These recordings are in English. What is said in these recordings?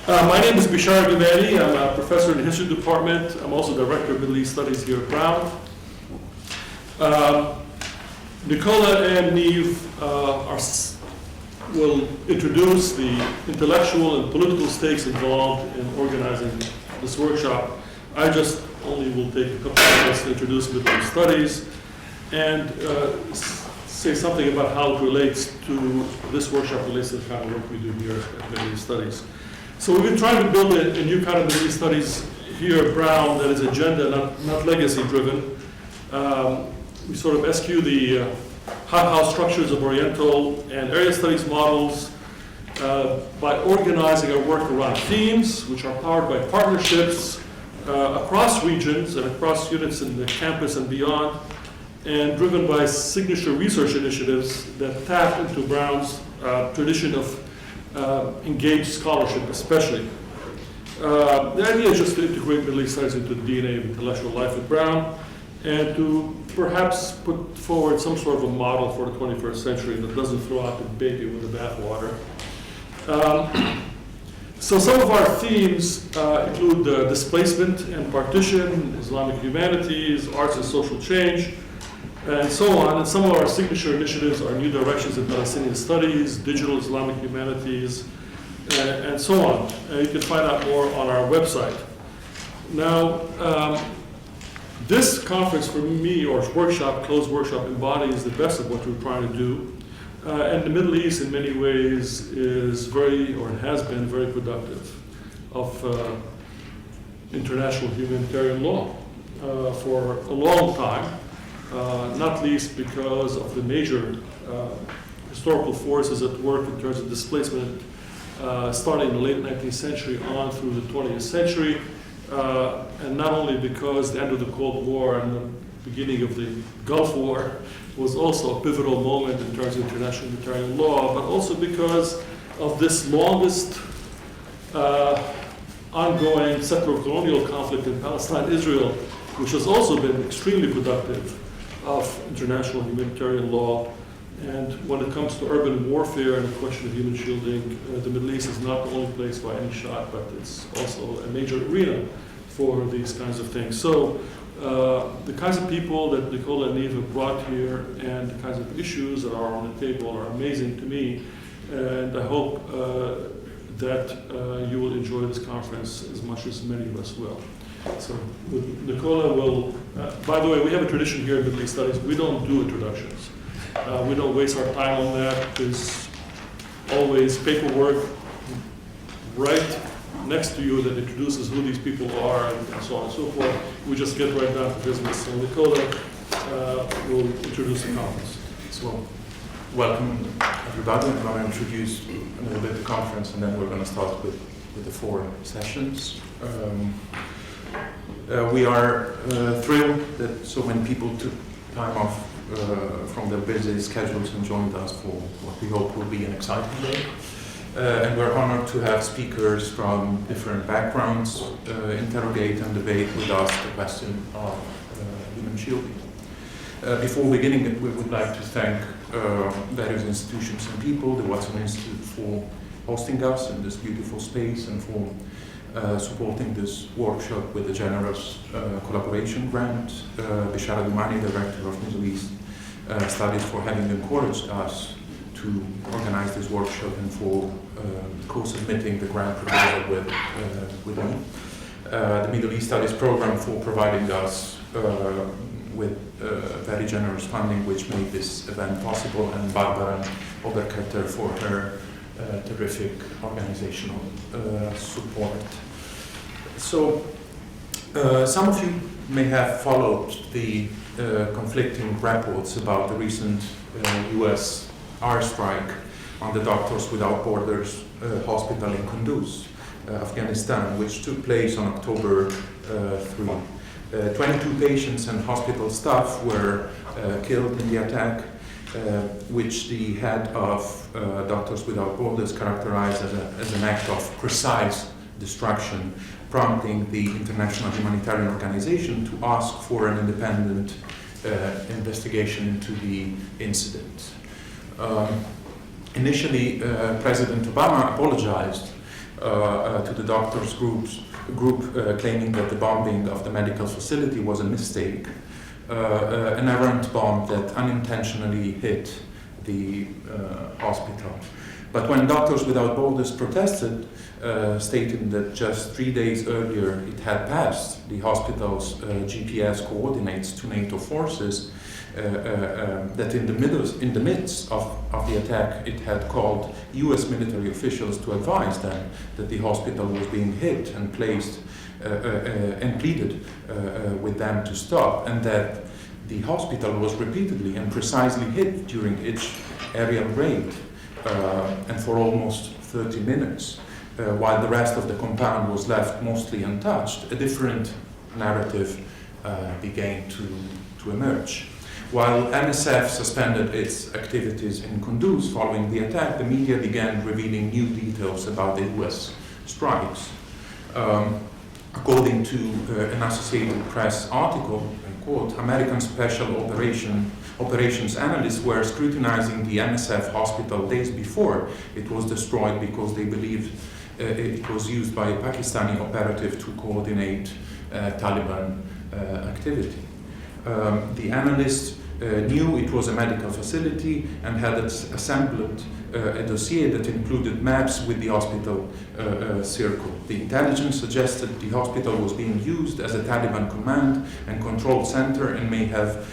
My name is Bishar Gumani. I'm a professor in the history department. I'm also director of Middle East Studies here at Brown. Nicola and Neve will introduce the intellectual and political stakes involved in organizing this workshop. I just only will take a couple of minutes to introduce Middle East Studies and say something about how it relates to this workshop, relates to the kind of work we do here at Middle East Studies. So we've been trying to build a new kind of Middle East Studies here at Brown that is agenda, not legacy driven. We sort of eschew the hothouse structures of Oriental and area studies models by organizing our work around themes, which are powered by partnerships across regions and across units in the campus and beyond, and driven by signature research initiatives that tap into Brown's tradition of engaged scholarship, especially. The idea is just to integrate Middle East Studies into the DNA of intellectual life at Brown, and to perhaps put forward some sort of a model for the 21st century that doesn't throw out the baby with the bathwater. So some of our themes include displacement and partition, Islamic humanities, arts and social change, and so on. And some of our signature initiatives are new directions in Palestinian studies, digital Islamic humanities, and so on. You can find out more on our website. Now, this conference for me, or workshop, closed workshop, embodies the best of what we're trying to do. And the Middle East, in many ways, is very, or has been very productive of international humanitarian law for a long time, not least because of the major historical forces at work in terms of displacement, starting in the late 19th century on through the 20th century. And not only because the end of the Cold War and the beginning of the Gulf War was also a pivotal moment in terms of international humanitarian law, but also because of this longest ongoing settler colonial conflict in Palestine-Israel, which has also been extremely productive of international humanitarian law. And when it comes to urban warfare and the question of human shielding, the Middle East is not the only place by any shot, but it's also a major arena for these kinds of things. So the kinds of people that Nicola and Neve have brought here and the kinds of issues that are on the table are amazing to me. And I hope that you will enjoy this conference as much as many of us will. So Nicola will, by the way, we have a tradition here in Middle East Studies. We don't do introductions. We don't waste our time on that. There's always paperwork right next to you that introduces who these people are and so on and so forth. We just get right down to business. So Nicola will introduce the conference. So, welcome everybody. I'm going to introduce a little bit the conference, and then we're going to start with the 4 sessions. We are thrilled that so many people took time off from their busy schedules and joined us for what we hope will be an exciting day. And we're honored to have speakers from different backgrounds interrogate and debate with us the question of human shielding. Before beginning it, we would like to thank various institutions and people, the Watson Institute, for hosting us in this beautiful space and for supporting this workshop with a generous collaboration grant. Bishar Gumani, Director of Middle East Studies, for having encouraged us to organize this workshop and for co-submitting the grant proposal with me. The Middle East Studies program for providing us with very generous funding, which made this event possible, and Barbara Oberketter for her terrific organizational support. So, some of you may have followed the conflicting reports about the recent US airstrike on the Doctors Without Borders hospital in Kunduz, Afghanistan, which took place on October 3. 22 patients and hospital staff were killed in the attack, which the head of Doctors Without Borders characterized as an act of precise destruction, prompting the International Humanitarian Organization to ask for an independent investigation into the incident. Initially, President Obama apologized to the doctors' group claiming that the bombing of the medical facility was a mistake, an errant bomb that unintentionally hit the hospital. But when Doctors Without Borders protested, stating that just 3 days earlier it had passed the hospital's GPS coordinates to NATO forces, that in the midst of the attack it had called US military officials to advise them that the hospital was being hit and placed and pleaded with them to stop, and that the hospital was repeatedly and precisely hit during each aerial raid and for almost 30 minutes, while the rest of the compound was left mostly untouched, a different narrative began to emerge. While MSF suspended its activities in Kunduz following the attack, the media began revealing new details about the US strikes. According to an Associated Press article, I quote, American Special Operations analysts were scrutinizing the MSF hospital days before it was destroyed because they believed it was used by a Pakistani operative to coordinate Taliban activity. The analysts knew it was a medical facility and had assembled a dossier that included maps with the hospital circled. The intelligence suggested the hospital was being used as a Taliban command and control center and may have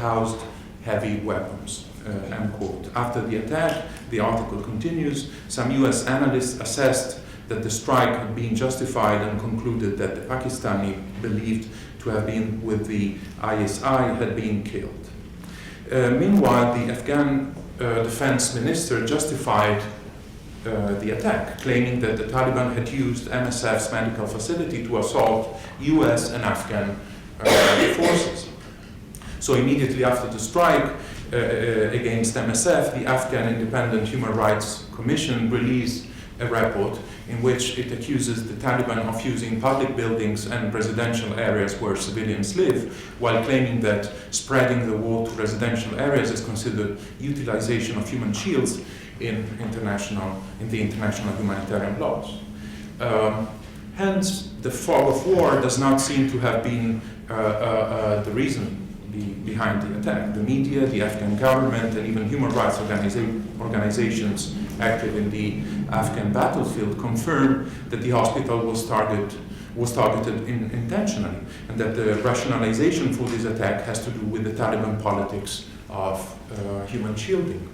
housed heavy weapons. End quote. After the attack, the article continues, some US analysts assessed that the strike had been justified and concluded that the Pakistani believed to have been with the ISI had been killed. Meanwhile, the Afghan defense minister justified the attack, claiming that the Taliban had used MSF's medical facility to assault US and Afghan forces. So immediately after the strike against MSF, the Afghan Independent Human Rights Commission released a report in which it accuses the Taliban of using public buildings and residential areas where civilians live, while claiming that spreading the war to residential areas is considered utilization of human shields in the international humanitarian laws. Hence, the fog of war does not seem to have been the reason behind the attack. The media, the Afghan government, and even human rights organizations active in the Afghan battlefield confirmed that the hospital was targeted intentionally, and that the rationalization for this attack has to do with the Taliban politics of human shielding.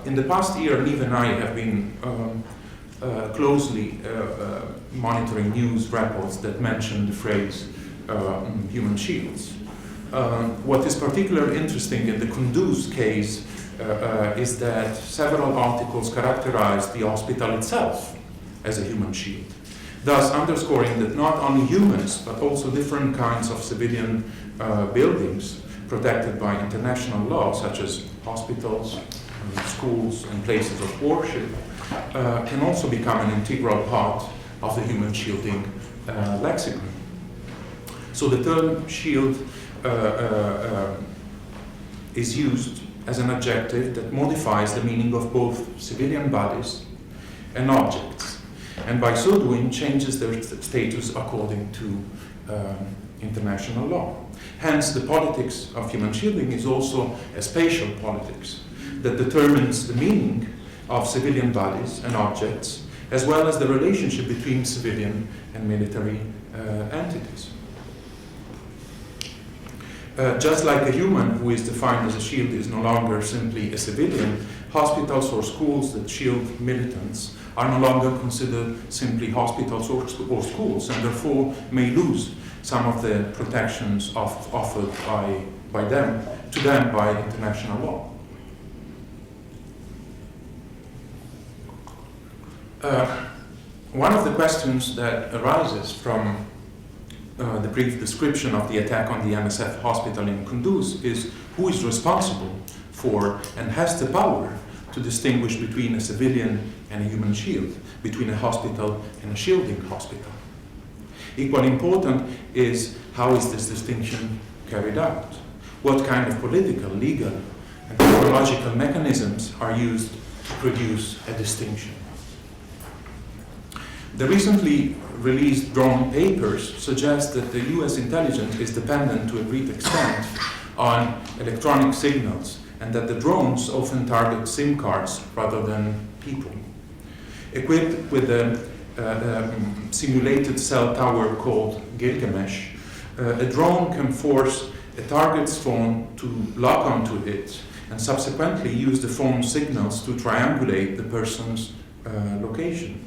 In the past year, Niv and I have been closely monitoring news reports that mention the phrase human shields. What is particularly interesting in the Kunduz case is that several articles characterized the hospital itself as a human shield, thus underscoring that not only humans, but also different kinds of civilian buildings protected by international law, such as hospitals, schools, and places of worship, can also become an integral part of the human shielding lexicon. So the term shield is used as an adjective that modifies the meaning of both civilian bodies and objects, and by so doing changes their status according to international law. Hence, the politics of human shielding is also a spatial politics that determines the meaning of civilian bodies and objects, as well as the relationship between civilian and military entities. Just like a human who is defined as a shield is no longer simply a civilian, hospitals or schools that shield militants are no longer considered simply hospitals or schools, and therefore may lose some of the protections offered to them by international law. One of the questions that arises from the brief description of the attack on the MSF hospital in Kunduz is who is responsible for and has the power to distinguish between a civilian and a human shield, between a hospital and a shielding hospital. Equally important is how is this distinction carried out? What kind of political, legal, and technological mechanisms are used to produce a distinction? The recently released drone papers suggest that the US intelligence is dependent to a great extent on electronic signals, and that the drones often target SIM cards rather than people. Equipped with a simulated cell tower called Gilgamesh, a drone can force a target's phone to lock onto it and subsequently use the phone signals to triangulate the person's location.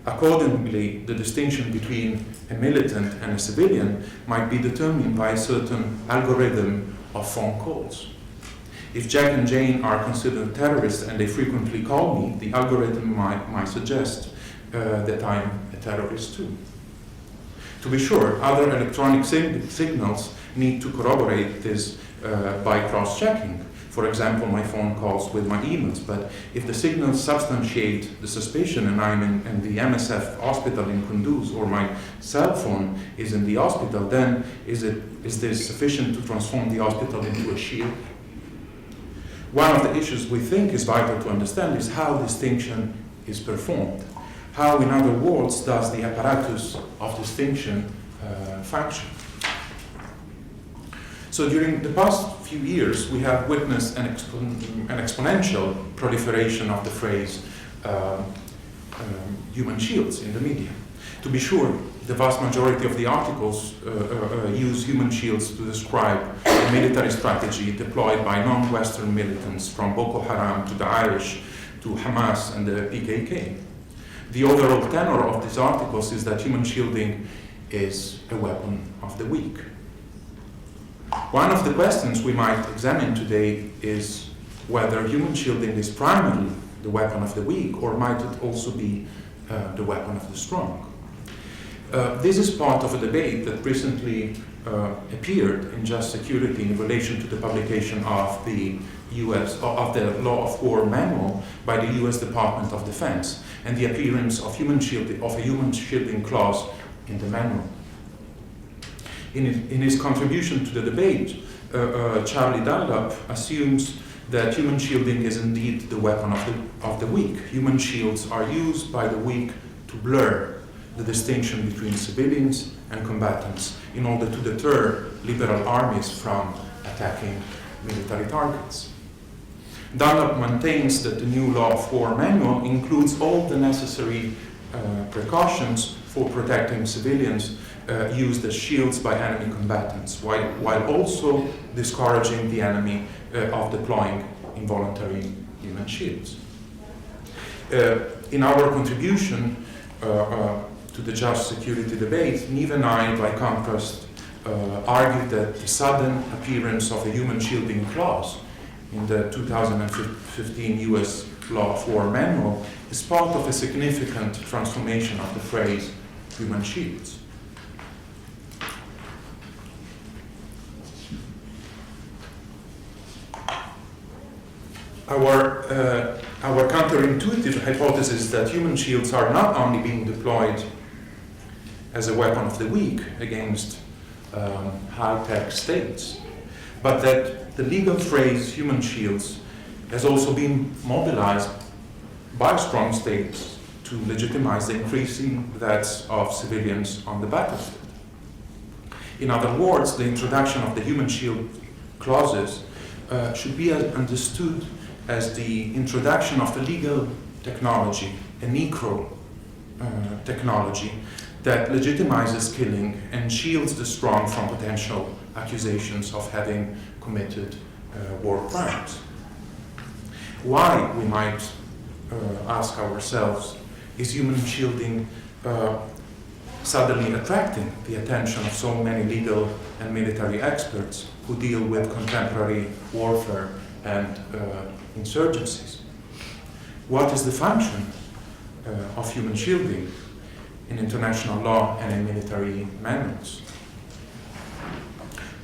Accordingly, the distinction between a militant and a civilian might be determined by a certain algorithm of phone calls. If Jack and Jane are considered terrorists and they frequently call me, the algorithm might suggest that I'm a terrorist too. To be sure, other electronic signals need to corroborate this by cross-checking. For example, my phone calls with my emails, but if the signals substantiate the suspicion and I'm in the MSF hospital in Kunduz, or my cell phone is in the hospital, then is this sufficient to transform the hospital into a shield? One of the issues we think is vital to understand is how distinction is performed. How, in other words, does the apparatus of distinction function? So during the past few years, we have witnessed an exponential proliferation of the phrase human shields in the media. To be sure, the vast majority of the articles use human shields to describe a military strategy deployed by non-Western militants from Boko Haram to Daesh to Hamas and the PKK. The overall tenor of these articles is that human shielding is a weapon of the weak. One of the questions we might examine today is whether human shielding is primarily the weapon of the weak, or might it also be the weapon of the strong. This is part of a debate that recently appeared in Just Security in relation to the publication of the Law of War Manual by the US Department of Defense, and the appearance of a human shielding clause in the manual. In his contribution to the debate, Charlie Dunlop assumes that human shielding is indeed the weapon of the weak. Human shields are used by the weak to blur the distinction between civilians and combatants in order to deter liberal armies from attacking military targets. Dunlop maintains that the new Law of War Manual includes all the necessary precautions for protecting civilians used as shields by enemy combatants, while also discouraging the enemy of deploying involuntary human shields. In our contribution to the Just Security debate, Niamh and I, by contrast, argued that the sudden appearance of a human shielding clause in the 2015 US Law of War Manual is part of a significant transformation of the phrase human shields. Our counterintuitive hypothesis is that human shields are not only being deployed as a weapon of the weak against high-tech states, but that the legal phrase human shields has also been mobilized by strong states to legitimize the increasing deaths of civilians on the battlefield. In other words, the introduction of the human shield clauses should be understood as the introduction of a legal technology, a necro technology, that legitimizes killing and shields the strong from potential accusations of having committed war crimes. Why, we might ask ourselves, is human shielding suddenly attracting the attention of so many legal and military experts who deal with contemporary warfare and insurgencies? What is the function of human shielding in international law and in military manuals?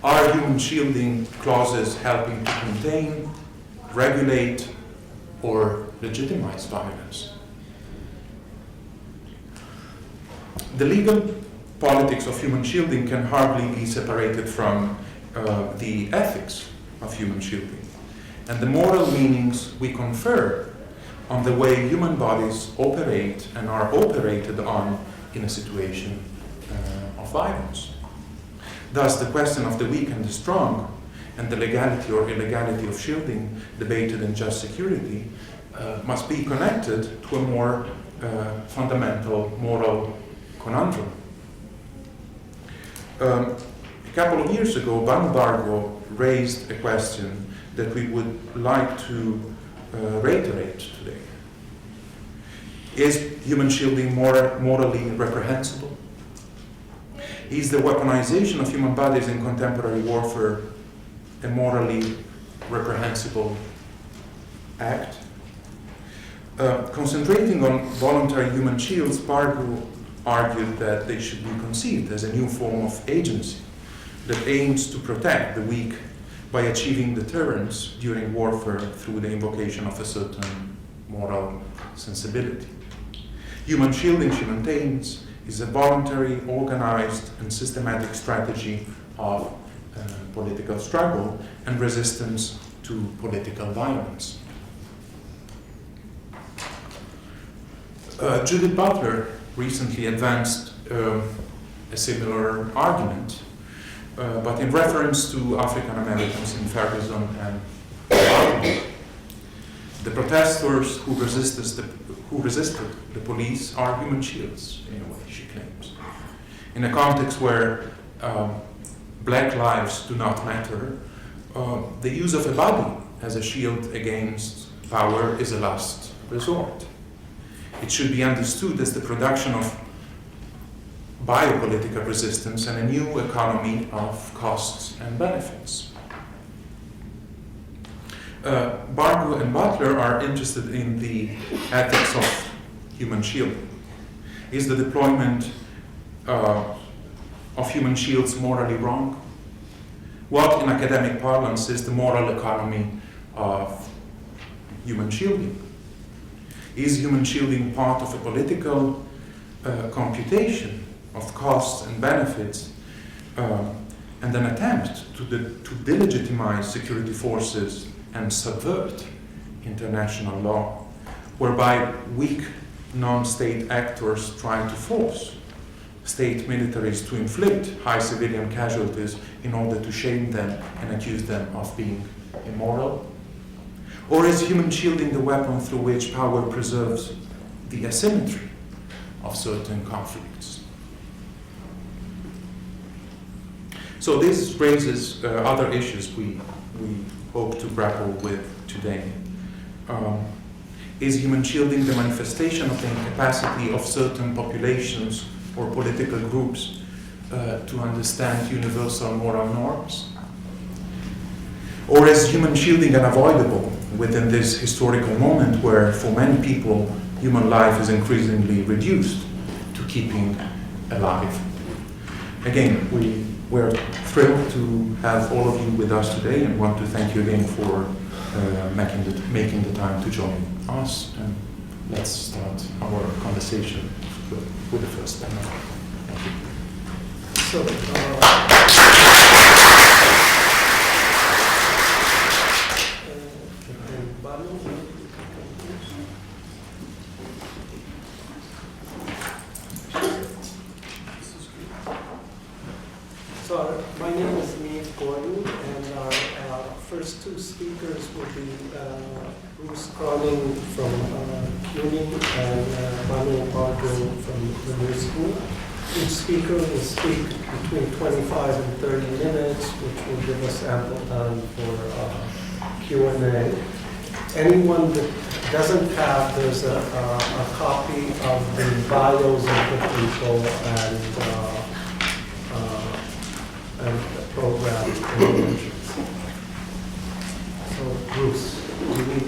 Are human shielding clauses helping to contain, regulate, or legitimize violence? The legal politics of human shielding can hardly be separated from the ethics of human shielding and the moral meanings we confer on the way human bodies operate and are operated on in a situation of violence. Thus, the question of the weak and the strong, and the legality or illegality of shielding debated in just security, must be connected to a more fundamental moral conundrum. A couple of years ago, Banu Bargo raised a question that we would like to reiterate today. Is human shielding morally reprehensible? Is the weaponization of human bodies in contemporary warfare a morally reprehensible act? Concentrating on voluntary human shields, Bargo argued that they should be conceived as a new form of agency that aims to protect the weak by achieving deterrence during warfare through the invocation of a certain moral sensibility. Human shielding, she maintains, is a voluntary, organized, and systematic strategy of political struggle and resistance to political violence. Judith Butler recently advanced a similar argument, but in reference to African Americans in Ferguson and Baltimore. The protesters who resisted the police are human shields, in a way, she claims. In a context where black lives do not matter, the use of a body as a shield against power is a last resort. It should be understood as the production of biopolitical resistance and a new economy of costs and benefits. Bargo and Butler are interested in the ethics of human shielding. Is the deployment of human shields morally wrong? What, in academic parlance, is the moral economy of human shielding? Is human shielding part of a political computation of costs and benefits and an attempt to delegitimize security forces and subvert international law, whereby weak non-state actors try to force state militaries to inflict high civilian casualties in order to shame them and accuse them of being immoral? Or is human shielding the weapon through which power preserves the asymmetry of certain conflicts? So this raises other issues we hope to grapple with today. Is human shielding the manifestation of the incapacity of certain populations or political groups to understand universal moral norms? Or is human shielding unavoidable within this historical moment where, for many people, human life is increasingly reduced to keeping alive? Again, we're thrilled to have all of you with us today and want to thank you again for making the time to join us. And let's start our conversation with the first panel. Thank you. So my name is Neve Gordon, and our first two speakers will be Bruce Cronin from CUNY and Banu Bargo from the New School. Each speaker will speak between 25 and 30 minutes, which will give us ample time for Q&A. Anyone that doesn't have, there's a copy of the bios of the people and the program in the entrance. So, Bruce, do you need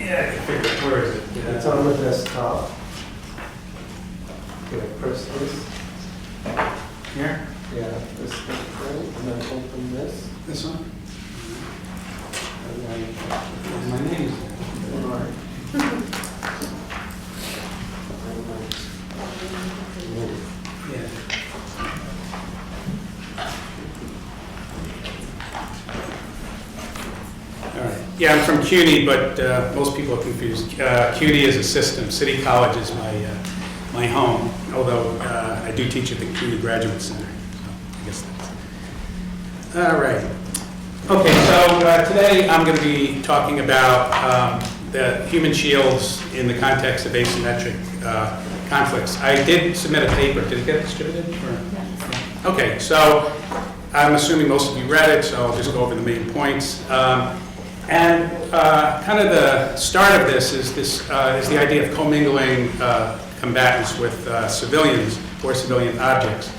Yeah, I can figure it. Where is it? it's on the desktop. Okay, press this. Here? Yeah, this thing, and then open this. This one? And then, My name is all right. Yeah. All right. Yeah, I'm from CUNY, but most people are confused. CUNY is a system. City College is my home, although I do teach at the CUNY Graduate Center. So I guess that's... All right. Okay, so today I'm going to be talking about the human shields in the context of asymmetric conflicts. I did submit a paper. Did it get distributed? Or? Okay, so I'm assuming most of you read it, so I'll just go over the main points. And kind of the start of this is the idea of commingling combatants with civilians or civilian objects.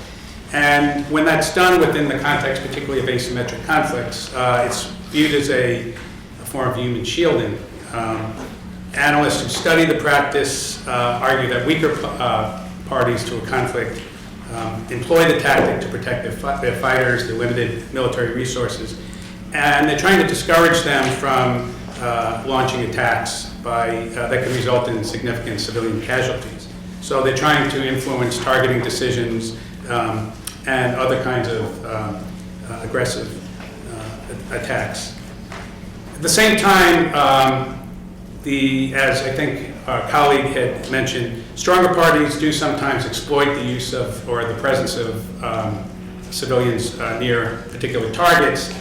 And when that's done within the context, particularly of asymmetric conflicts, it's viewed as a form of human shielding. Analysts who study the practice argue that weaker parties to a conflict employ the tactic to protect their fighters, their limited military resources, and they're trying to discourage them from launching attacks that can result in significant civilian casualties. So they're trying to influence targeting decisions and other kinds of aggressive attacks. At the same time, as I think our colleague had mentioned, stronger parties do sometimes exploit the use of or the presence of civilians near particular targets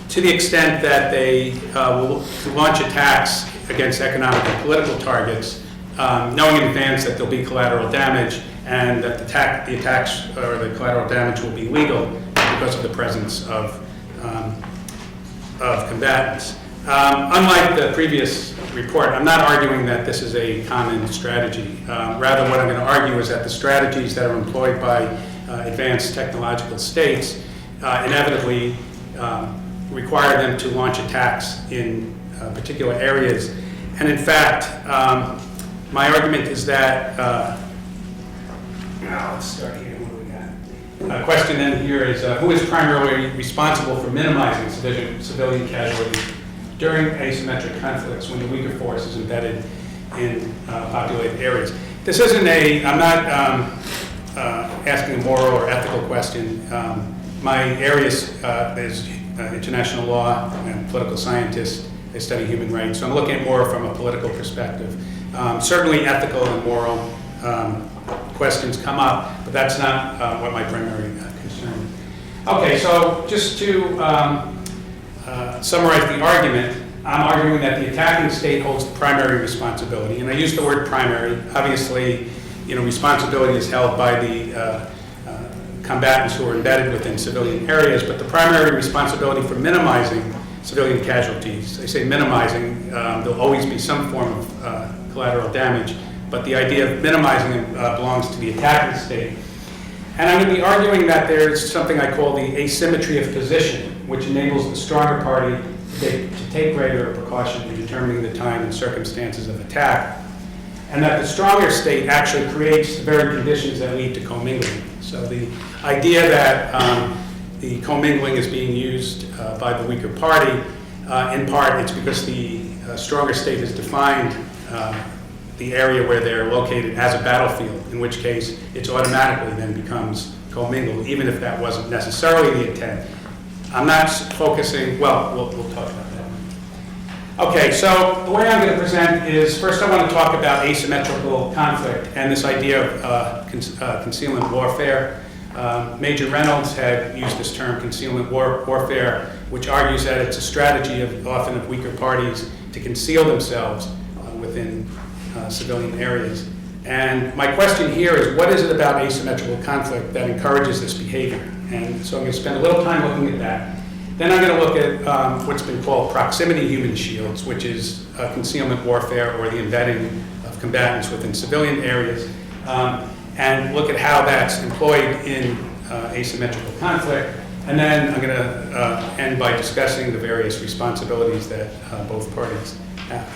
to the extent that they will launch attacks against economic and political targets, knowing in advance that there'll be collateral damage and that the attacks or the collateral damage will be legal because of the presence of combatants. Unlike the previous report, I'm not arguing that this is a common strategy. Rather, what I'm going to argue is that the strategies that are employed by advanced technological states inevitably require them to launch attacks in particular areas. And in fact, my argument is that, let's start here. What do we got? A question then here is, who is primarily responsible for minimizing civilian casualties during asymmetric conflicts when the weaker force is embedded in populated areas? This isn't I'm not asking a moral or ethical question. My area is international law and political scientist. I study human rights, so I'm looking at more from a political perspective. Certainly ethical and moral questions come up, but that's not what my primary concern is. Okay, so just to summarize the argument, I'm arguing that the attacking state holds the primary responsibility, and I use the word primary. Obviously, responsibility is held by the combatants who are embedded within civilian areas, but the primary responsibility for minimizing civilian casualties, I say minimizing, there'll always be some form of collateral damage, but the idea of minimizing it belongs to the attacking state. And I'm going to be arguing that there's something I call the asymmetry of position, which enables the stronger party to take greater precaution in determining the time and circumstances of attack, and that the stronger state actually creates the very conditions that lead to commingling. So the idea that the commingling is being used by the weaker party, in part it's because the stronger state has defined the area where they're located as a battlefield, in which case it's automatically then becomes commingled, even if that wasn't necessarily the intent. I'm not focusing, well, we'll talk about that. Okay, so the way I'm going to present is, first I want to talk about asymmetrical conflict and this idea of concealment warfare. Major Reynolds had used this term, concealment warfare, which argues that it's a strategy often of weaker parties to conceal themselves within civilian areas. And my question here is, what is it about asymmetrical conflict that encourages this behavior? And so I'm going to spend a little time looking at that. Then I'm going to look at what's been called proximity human shields, which is concealment warfare or the embedding of combatants within civilian areas, and look at how that's employed in asymmetrical conflict. And then I'm going to end by discussing the various responsibilities that both parties have.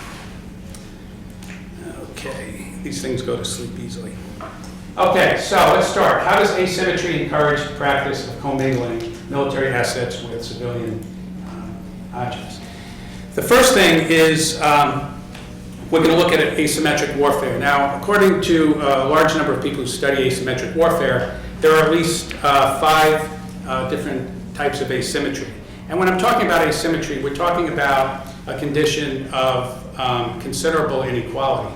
Okay, these things go to sleep easily. Okay, so let's start. How does asymmetry encourage the practice of commingling military assets with civilian objects? The first thing is we're going to look at asymmetric warfare. Now, according to a large number of people who study asymmetric warfare, there are at least 5 different types of asymmetry. And when I'm talking about asymmetry, we're talking about a condition of considerable inequality.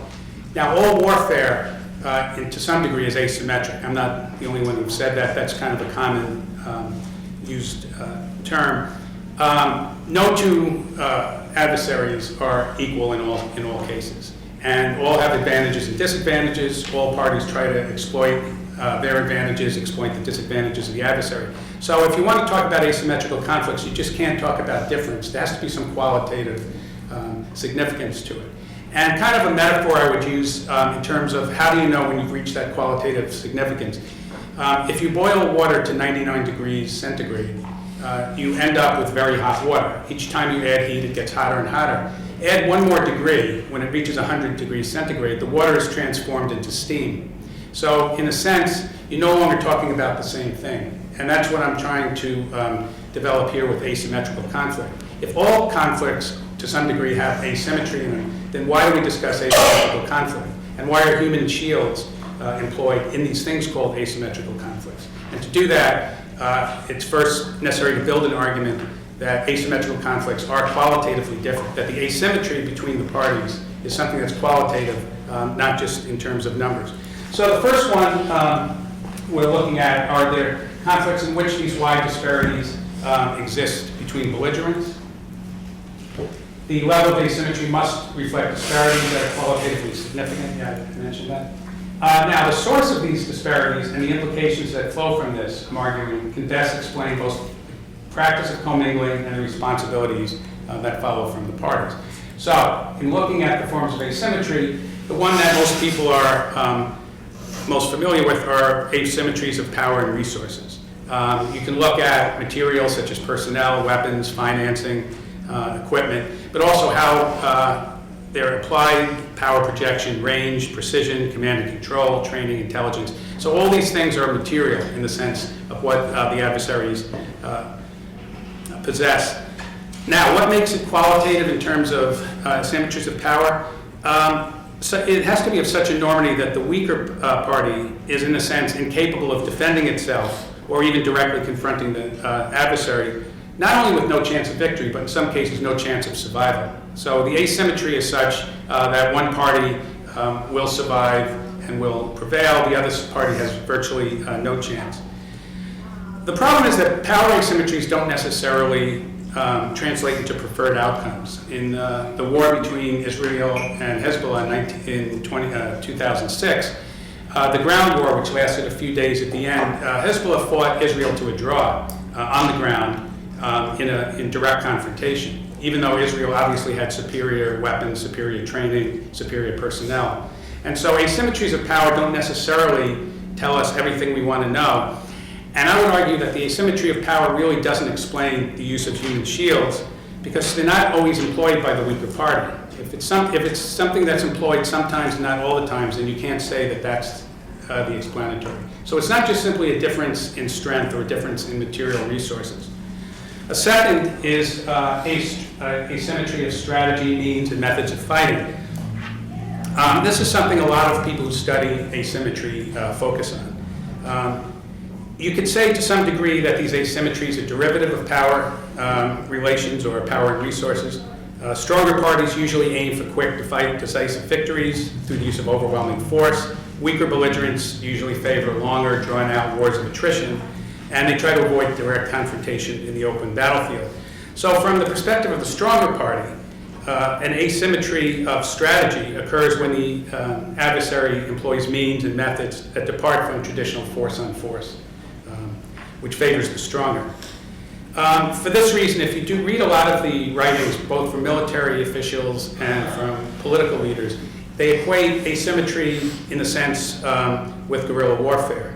Now, all warfare, to some degree, is asymmetric. I'm not the only one who said that. That's kind of a common used term. No two adversaries are equal in all cases, and all have advantages and disadvantages. All parties try to exploit their advantages, exploit the disadvantages of the adversary. So if you want to talk about asymmetrical conflicts, you just can't talk about difference. There has to be some qualitative significance to it. And kind of a metaphor I would use in terms of how do you know when you've reached that qualitative significance. If you boil water to 99 degrees centigrade, you end up with very hot water. Each time you add heat, it gets hotter and hotter. Add one more degree, when it reaches 100 degrees centigrade, the water is transformed into steam. So in a sense, you're no longer talking about the same thing. And that's what I'm trying to develop here with asymmetrical conflict. If all conflicts, to some degree, have asymmetry in them, then why do we discuss asymmetrical conflict? And why are human shields employed in these things called asymmetrical conflicts? And to do that, it's first necessary to build an argument that asymmetrical conflicts are qualitatively different, that the asymmetry between the parties is something that's qualitative, not just in terms of numbers. So the first one we're looking at are there conflicts in which these wide disparities exist between belligerents. The level of asymmetry must reflect disparities that are qualitatively significant. Yeah, I mentioned that. Now, the source of these disparities and the implications that flow from this, I'm arguing, can best explain both the practice of commingling and the responsibilities that follow from the parties. So, in looking at the forms of asymmetry, the one that most people are most familiar with are asymmetries of power and resources. You can look at materials such as personnel, weapons, financing, equipment, but also how they're applied, power projection, range, precision, command and control, training, intelligence. So all these things are material in the sense of what the adversaries possess. Now, what makes it qualitative in terms of asymmetries of power? So it has to be of such enormity that the weaker party is, in a sense, incapable of defending itself or even directly confronting the adversary, not only with no chance of victory, but in some cases, no chance of survival. So the asymmetry is such that one party will survive and will prevail, the other party has virtually no chance. The problem is that power asymmetries don't necessarily translate into preferred outcomes. In the war between Israel and Hezbollah in 2006, the ground war, which lasted a few days at the end, Hezbollah fought Israel to a draw on the ground in direct confrontation, even though Israel obviously had superior weapons, superior training, superior personnel. And so asymmetries of power don't necessarily tell us everything we want to know. And I would argue that the asymmetry of power really doesn't explain the use of human shields because they're not always employed by the weaker party. If it's something that's employed sometimes, not all the times, then you can't say that that's the explanatory. So it's not just simply a difference in strength or a difference in material resources. A second is asymmetry of strategy, means, and methods of fighting. This is something a lot of people who study asymmetry focus on. You could say to some degree that these asymmetries are derivative of power relations or power and resources. Stronger parties usually aim for quick, decisive victories through the use of overwhelming force. Weaker belligerents usually favor longer, drawn-out wars of attrition, and they try to avoid direct confrontation in the open battlefield. So from the perspective of the stronger party, an asymmetry of strategy occurs when the adversary employs means and methods that depart from traditional force-on-force, which favors the stronger. For this reason, if you do read a lot of the writings, both from military officials and from political leaders, they equate asymmetry, in a sense, with guerrilla warfare.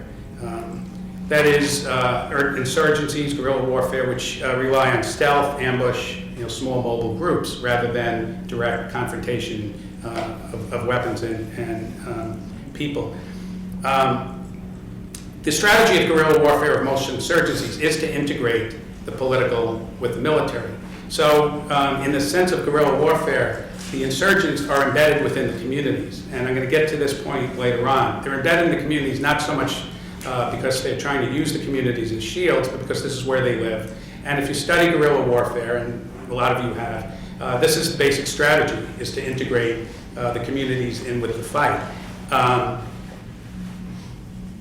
That is, insurgencies, guerrilla warfare, which rely on stealth, ambush, small mobile groups, rather than direct confrontation of weapons and people. The strategy of guerrilla warfare of most insurgencies is to integrate the political with the military. So in the sense of guerrilla warfare, the insurgents are embedded within the communities. And I'm going to get to this point later on. They're embedded in the communities not so much because they're trying to use the communities as shields, but because this is where they live. And if you study guerrilla warfare, and a lot of you have, This is the basic strategy, is to integrate the communities in with the fight.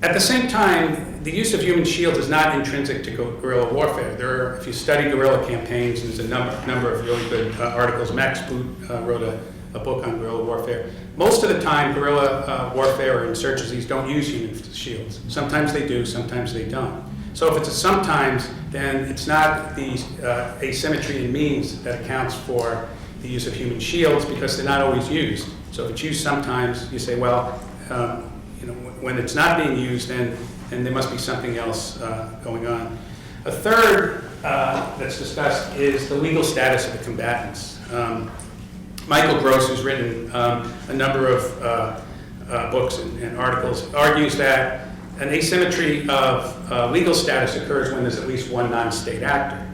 At the same time, the use of human shields is not intrinsic to guerrilla warfare. If you study guerrilla campaigns, there's a number of really good articles. Max Boot wrote a book on guerrilla warfare. Most of the time, guerrilla warfare or insurgencies don't use human shields. Sometimes they do, sometimes they don't. So if it's a sometimes, then it's not the asymmetry in means that accounts for the use of human shields, because they're not always used. So if it's used sometimes, you say, well, when it's not being used, then there must be something else going on. A third that's discussed is the legal status of the combatants. Michael Gross, who's written a number of books and articles, argues that an asymmetry of legal status occurs when there's at least one non-state actor.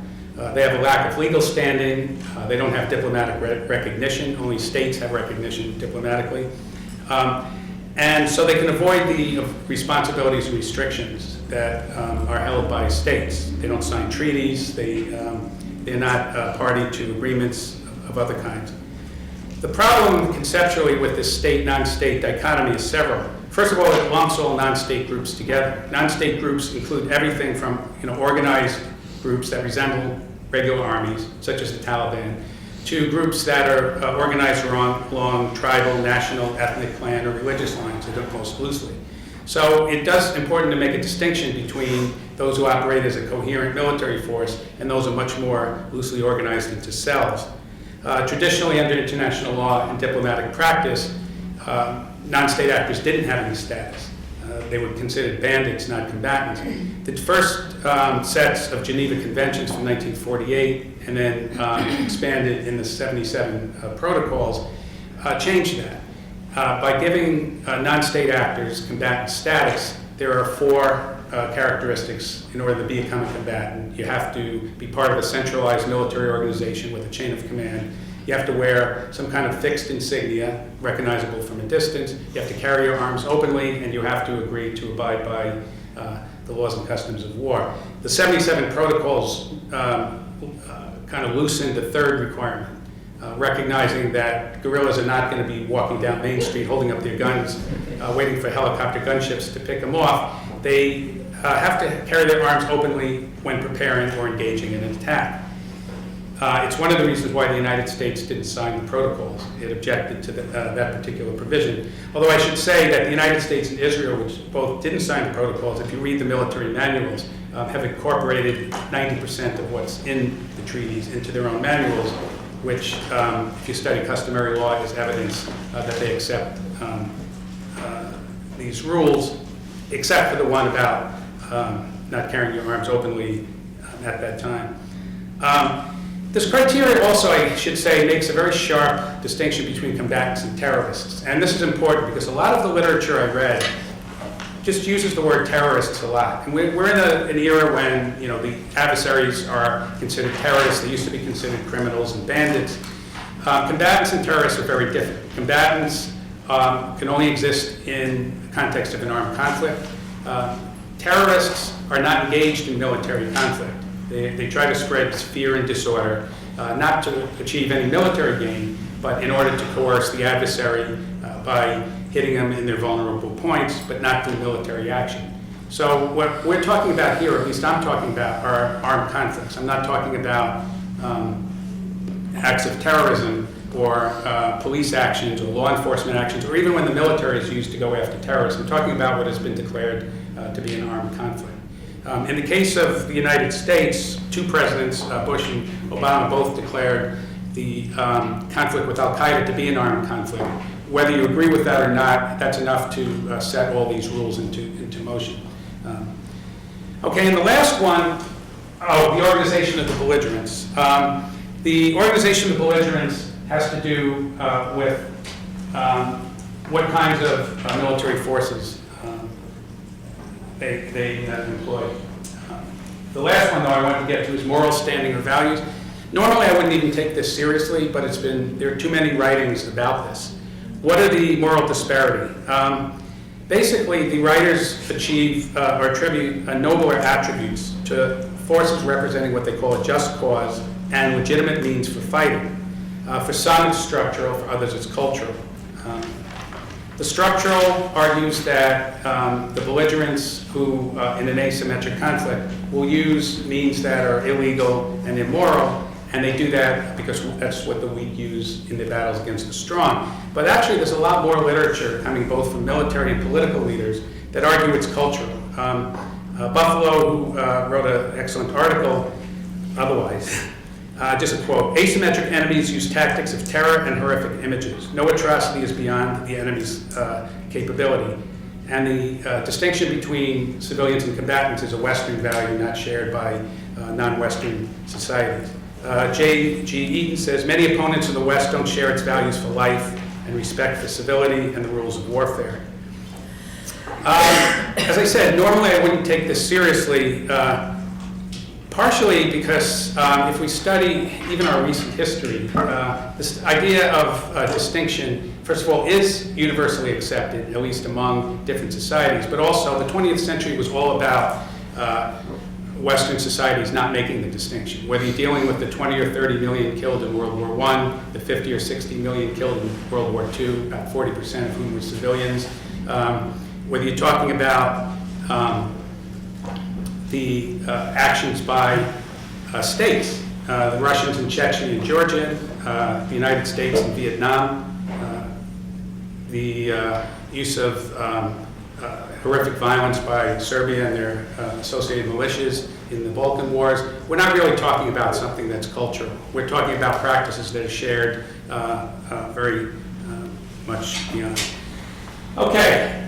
They have a lack of legal standing. They don't have diplomatic recognition. Only states have recognition diplomatically. And so they can avoid the responsibilities and restrictions that are held by states. They don't sign treaties. They're not party to agreements of other kinds. The problem conceptually with this state-non-state dichotomy is several. First of all, it lumps all non-state groups together. Non-state groups include everything from organized groups that resemble regular armies, such as the Taliban, to groups that are organized along tribal, national, ethnic, clan, or religious lines, most loosely. So it does important to make a distinction between those who operate as a coherent military force and those who are much more loosely organized into cells. Traditionally, under international law and diplomatic practice, non-state actors didn't have any status. They were considered bandits, not combatants. The first sets of Geneva Conventions from 1948 and then expanded in the 77 protocols changed that. By giving non-state actors combatant status, there are four characteristics in order to become a combatant. You have to be part of a centralized military organization with a chain of command. You have to wear some kind of fixed insignia, recognizable from a distance. You have to carry your arms openly, and you have to agree to abide by the laws and customs of war. The 77 protocols kind of loosened the third requirement, recognizing that guerrillas are not going to be walking down Main Street holding up their guns, waiting for helicopter gunships to pick them off. They have to carry their arms openly when preparing or engaging in an attack. It's one of the reasons why the United States didn't sign the protocols. It objected to that particular provision. Although I should say that the United States and Israel, which both didn't sign the protocols, if you read the military manuals, have incorporated 90% of what's in the treaties into their own manuals, which, if you study customary law, is evidence that they accept these rules, except for the one about not carrying your arms openly at that time. This criteria also, I should say, makes a very sharp distinction between combatants and terrorists. And this is important because a lot of the literature I read just uses the word terrorists a lot. And we're in an era when the adversaries are considered terrorists. They used to be considered criminals and bandits. Combatants and terrorists are very different. Combatants can only exist in the context of an armed conflict. Terrorists are not engaged in military conflict. They try to spread fear and disorder, not to achieve any military gain, but in order to coerce the adversary by hitting them in their vulnerable points, but not through military action. So what we're talking about here, or at least I'm talking about, are armed conflicts. I'm not talking about acts of terrorism or police actions or law enforcement actions, or even when the military is used to go after terrorists. I'm talking about what has been declared to be an armed conflict. In the case of the United States, two presidents, Bush and Obama, both declared the conflict with Al-Qaeda to be an armed conflict. Whether you agree with that or not, that's enough to set all these rules into motion. Okay, and the last one, the organization of the belligerents. The organization of the belligerents has to do with what kinds of military forces they employ. The last one, though, I want to get to is moral standing or values. Normally, I wouldn't even take this seriously, but there are too many writings about this. What are the moral disparity? Basically, the writers achieve or attribute nobler attributes to forces representing what they call a just cause and legitimate means for fighting. For some, it's structural, for others, it's cultural. The structural argues that the belligerents who, in an asymmetric conflict, will use means that are illegal and immoral, and they do that because that's what the weak use in the battles against the strong. But actually, there's a lot more literature coming both from military and political leaders that argue it's cultural. Buffalo, who wrote an excellent article, otherwise, just a quote, "Asymmetric enemies use tactics of terror and horrific images. No atrocity is beyond the enemy's capability. And the distinction between civilians and combatants is a Western value not shared by non-Western societies." J.G. Eaton says, "Many opponents of the West don't share its values for life and respect for civility and the rules of warfare." As I said, normally I wouldn't take this seriously, partially because if we study even our recent history, this idea of distinction, first of all, is universally accepted, at least among different societies, but also the 20th century was all about Western societies not making the distinction. Whether you're dealing with the 20 or 30 million killed in World War I, the 50 or 60 million killed in World War II, about 40% of whom were civilians, whether you're talking about the actions by states, the Russians in Chechnya and Georgia, the United States in Vietnam, the use of horrific violence by Serbia and their associated militias in the Balkan Wars. We're not really talking about something that's cultural. We're talking about practices that are shared very much beyond. Okay.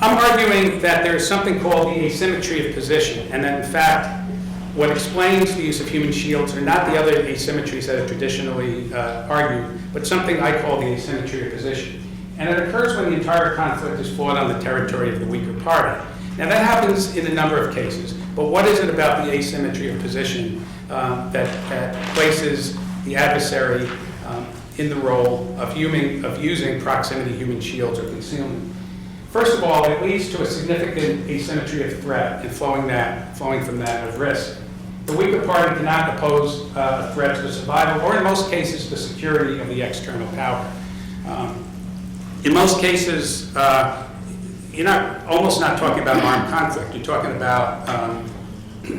I'm arguing that there is something called the asymmetry of position, and that in fact, what explains the use of human shields are not the other asymmetries that are traditionally argued, but something I call the asymmetry of position. And it occurs when the entire conflict is fought on the territory of the weaker party. Now that happens in a number of cases, but what is it about the asymmetry of position that places the adversary in the role of using proximity human shields or concealment? First of all, it leads to a significant asymmetry of threat and flowing from that of risk. The weaker party cannot oppose a threat to the survival, or in most cases, the security of the external power. In most cases, you're almost not talking about armed conflict. You're talking about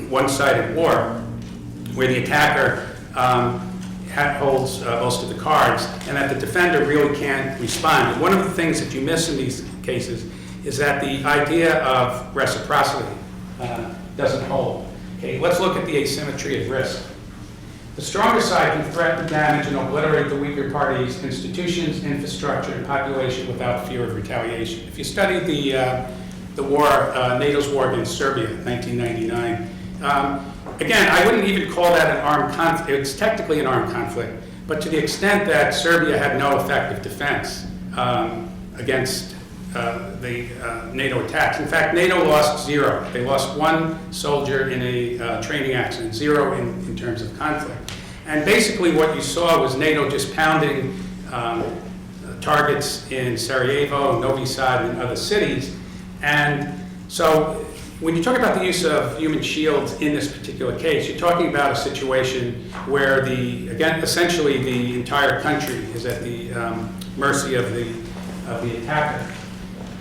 one-sided war, where the attacker holds most of the cards, and that the defender really can't respond. And one of the things that you miss in these cases is that the idea of reciprocity doesn't hold. Okay, let's look at the asymmetry of risk. The stronger side can threaten, damage, and obliterate the weaker party's institutions, infrastructure, and population without fear of retaliation. If you study the war, NATO's war against Serbia in 1999, again, I wouldn't even call that an armed conflict. It's technically an armed conflict, but to the extent that Serbia had no effective defense against the NATO attacks. In fact, NATO lost 0. They lost 1 soldier in a training accident, 0 in terms of conflict. And basically what you saw was NATO just pounding targets in Sarajevo, Novi Sad, and other cities. And so when you talk about the use of human shields in this particular case, you're talking about a situation where essentially the entire country is at the mercy of the attacker.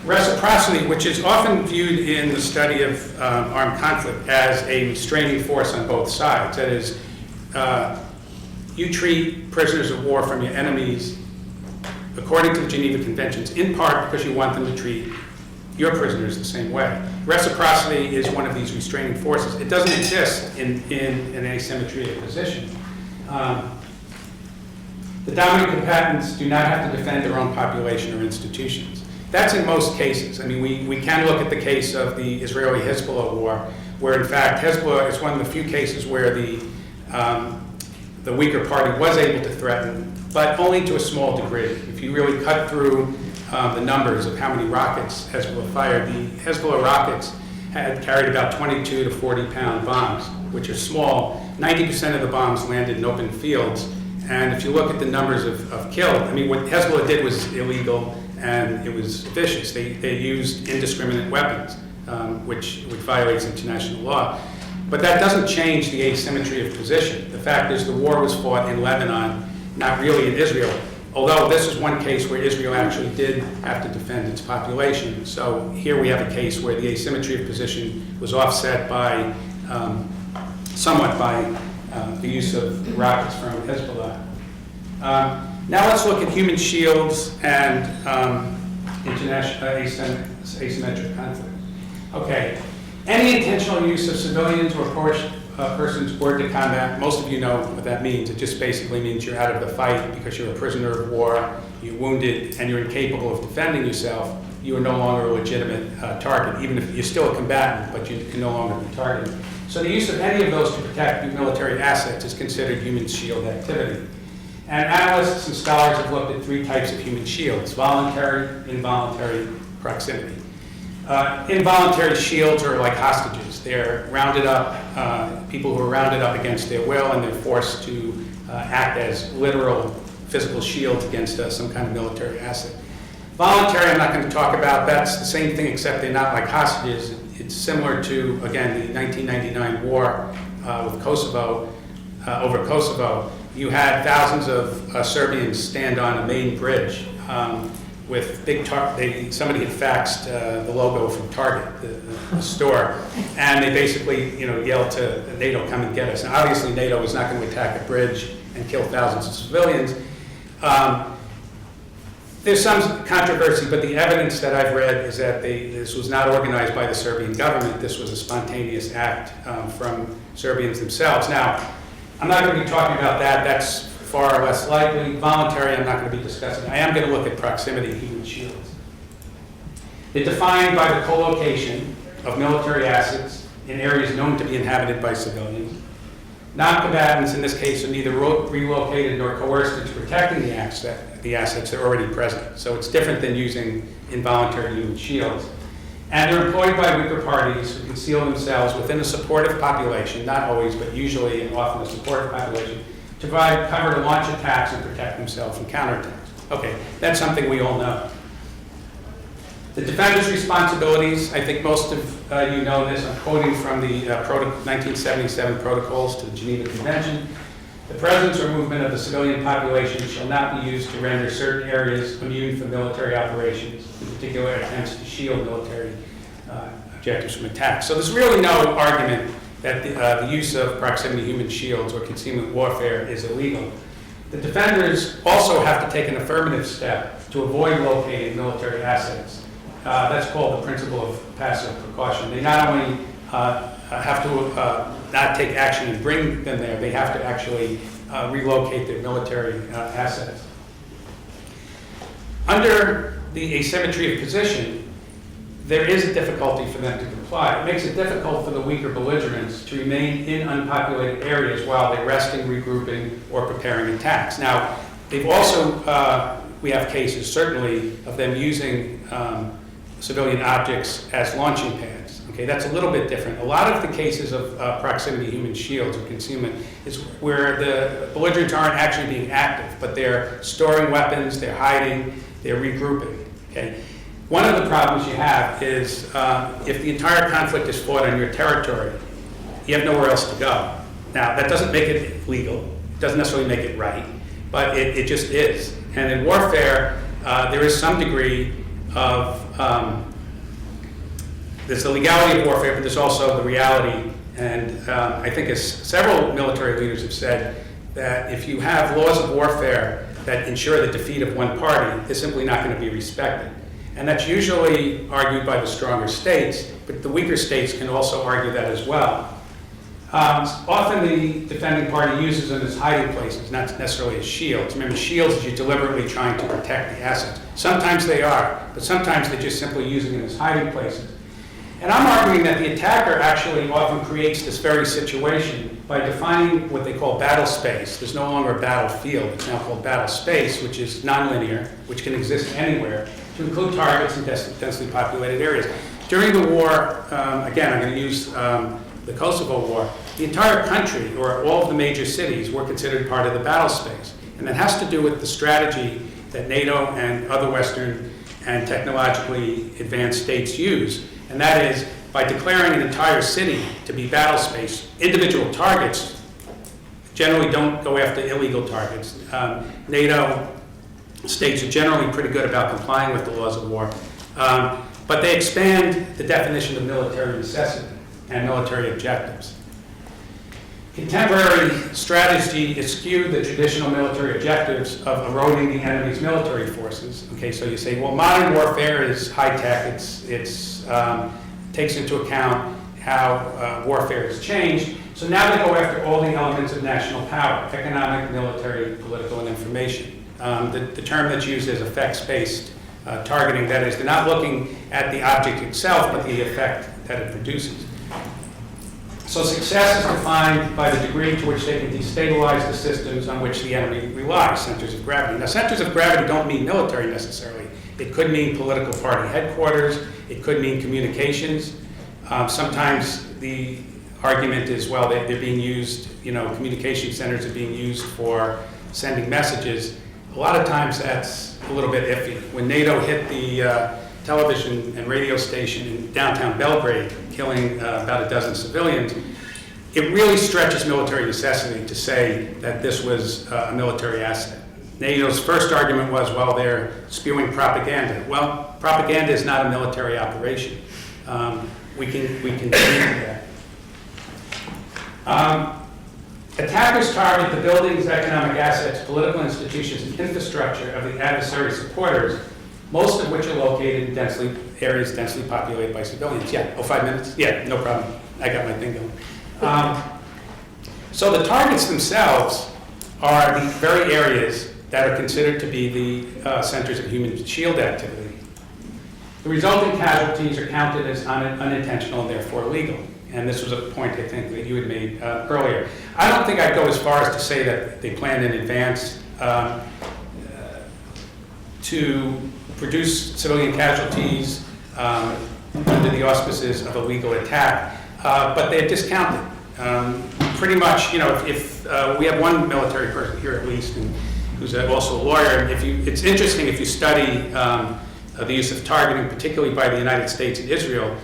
Reciprocity, which is often viewed in the study of armed conflict as a restraining force on both sides. That is, you treat prisoners of war from your enemies according to the Geneva Conventions, in part because you want them to treat your prisoners the same way. Reciprocity is one of these restraining forces. It doesn't exist in an asymmetry of position. The dominant combatants do not have to defend their own population or institutions. That's in most cases. I mean, we can look at the case of the Israeli-Hezbollah war, where in fact Hezbollah is one of the few cases where the weaker party was able to threaten, but only to a small degree. If you really cut through the numbers of how many rockets Hezbollah fired, the Hezbollah rockets had carried about 22 to 40-pound bombs, which are small. 90% of the bombs landed in open fields. And if you look at the numbers of killed, I mean, what Hezbollah did was illegal and it was vicious. They used indiscriminate weapons, which violates international law. But that doesn't change the asymmetry of position. The fact is the war was fought in Lebanon, not really in Israel. Although this is one case where Israel actually did have to defend its population. So here we have a case where the asymmetry of position was offset by, somewhat by the use of rockets from Hezbollah. Now let's look at human shields and international asymmetric conflict. Okay, any intentional use of civilians or persons ordered to combat, most of you know what that means. It just basically means you're out of the fight because you're a prisoner of war, you're wounded, and you're incapable of defending yourself. You are no longer a legitimate target, even if you're still a combatant, but you can no longer be targeted. So the use of any of those to protect military assets is considered human shield activity. And analysts and scholars have looked at three types of human shields: voluntary, involuntary, proximity. Involuntary shields are like hostages. They're rounded up, people who are rounded up against their will, and they're forced to act as literal physical shields against some kind of military asset. Voluntary, I'm not going to talk about. That's the same thing, except they're not like hostages. It's similar to, again, the 1999 war with Kosovo, over Kosovo. You had thousands of Serbians stand on a main bridge with big somebody had faxed the logo from Target, the store, and they basically, yelled to NATO, "Come and get us." And obviously, NATO was not going to attack a bridge and kill thousands of civilians. There's some controversy, but the evidence that I've read is that this was not organized by the Serbian government. This was a spontaneous act from Serbians themselves. Now, I'm not going to be talking about that. That's far less likely. Voluntary, I'm not going to be discussing. I am going to look at proximity human shields. They're defined by the co-location of military assets in areas known to be inhabited by civilians. Non-combatants, in this case, are neither relocated nor coerced into protecting the assets that are already present. So it's different than using involuntary human shields. And they're employed by weaker parties who conceal themselves within a supportive population, not always, but usually and often a supportive population, to provide cover to launch attacks and protect themselves from counterattacks. Okay, that's something we all know. The defender's responsibilities, I think most of you know this. I'm quoting from the 1977 protocols to the Geneva Convention. The presence or movement of the civilian population shall not be used to render certain areas immune from military operations, in particular attempts to shield military objectives from attack. So there's really no argument that the use of proximity human shields or concealment warfare is illegal. The defenders also have to take an affirmative step to avoid locating military assets. That's called the principle of passive precaution. They not only have to not take action and bring them there, they have to actually relocate their military assets. Under the asymmetry of position, there is a difficulty for them to comply. It makes it difficult for the weaker belligerents to remain in unpopulated areas while they're resting, regrouping, or preparing attacks. Now, they've also, we have cases certainly of them using civilian objects as launching pads. Okay, that's a little bit different. A lot of the cases of proximity human shields or concealment is where the belligerents aren't actually being active, but they're storing weapons, they're hiding, they're regrouping. Okay. One of the problems you have is if the entire conflict is fought on your territory, you have nowhere else to go. Now, that doesn't make it legal, it doesn't necessarily make it right, but it just is. And in warfare, there is some degree of, there's the legality of warfare, but there's also the reality. And I think as several military leaders have said, that if you have laws of warfare that ensure the defeat of one party, they're simply not going to be respected. And that's usually argued by the stronger states, but the weaker states can also argue that as well. Often the defending party uses them as hiding places, not necessarily as shields. Remember, shields is you're deliberately trying to protect the assets. Sometimes they are, but sometimes they're just simply using them as hiding places. And I'm arguing that the attacker actually often creates this very situation by defining what they call battle space. There's no longer a battlefield. It's now called battle space, which is nonlinear, which can exist anywhere, to include targets in densely populated areas. During the war, again, I'm going to use the Kosovo War, the entire country, or all of the major cities, were considered part of the battle space. And that has to do with the strategy that NATO and other Western and technologically advanced states use. And that is, by declaring an entire city to be battle space, individual targets generally don't go after illegal targets. NATO states are generally pretty good about complying with the laws of war, but they expand the definition of military necessity and military objectives. Contemporary strategy eschewed the traditional military objectives of eroding the enemy's military forces. Okay, so you say, well, modern warfare is high-tech. It's takes into account how warfare has changed. So now they go after all the elements of national power: economic, military, political, and information. The term that's used is effects-based targeting. That is, they're not looking at the object itself, but the effect that it produces. So success is defined by the degree to which they can destabilize the systems on which the enemy relies, centers of gravity. Now, centers of gravity don't mean military necessarily. It could mean political party headquarters. It could mean communications. Sometimes the argument is, well, they're being used, communication centers are being used for sending messages. A lot of times that's a little bit iffy. When NATO hit the television and radio station in downtown Belgrade, killing about a dozen civilians, it really stretches military necessity to say that this was a military asset. NATO's first argument was, well, they're spewing propaganda. Well, propaganda is not a military operation. We can do that. Attackers target the buildings, economic assets, political institutions, and infrastructure of the adversary supporters, most of which are located in areas densely populated by civilians. Yeah, 5 minutes? Yeah, no problem. I got my thing going. So the targets themselves are the very areas that are considered to be the centers of human shield activity. The resulting casualties are counted as unintentional and therefore illegal. And this was a point, I think, that you had made earlier. I don't think I'd go as far as to say that they planned in advance to produce civilian casualties under the auspices of a legal attack, but they're discounted. Pretty much, if we have one military person here at least, and who's also a lawyer. It's interesting if you study the use of targeting, particularly by the United States and Israel.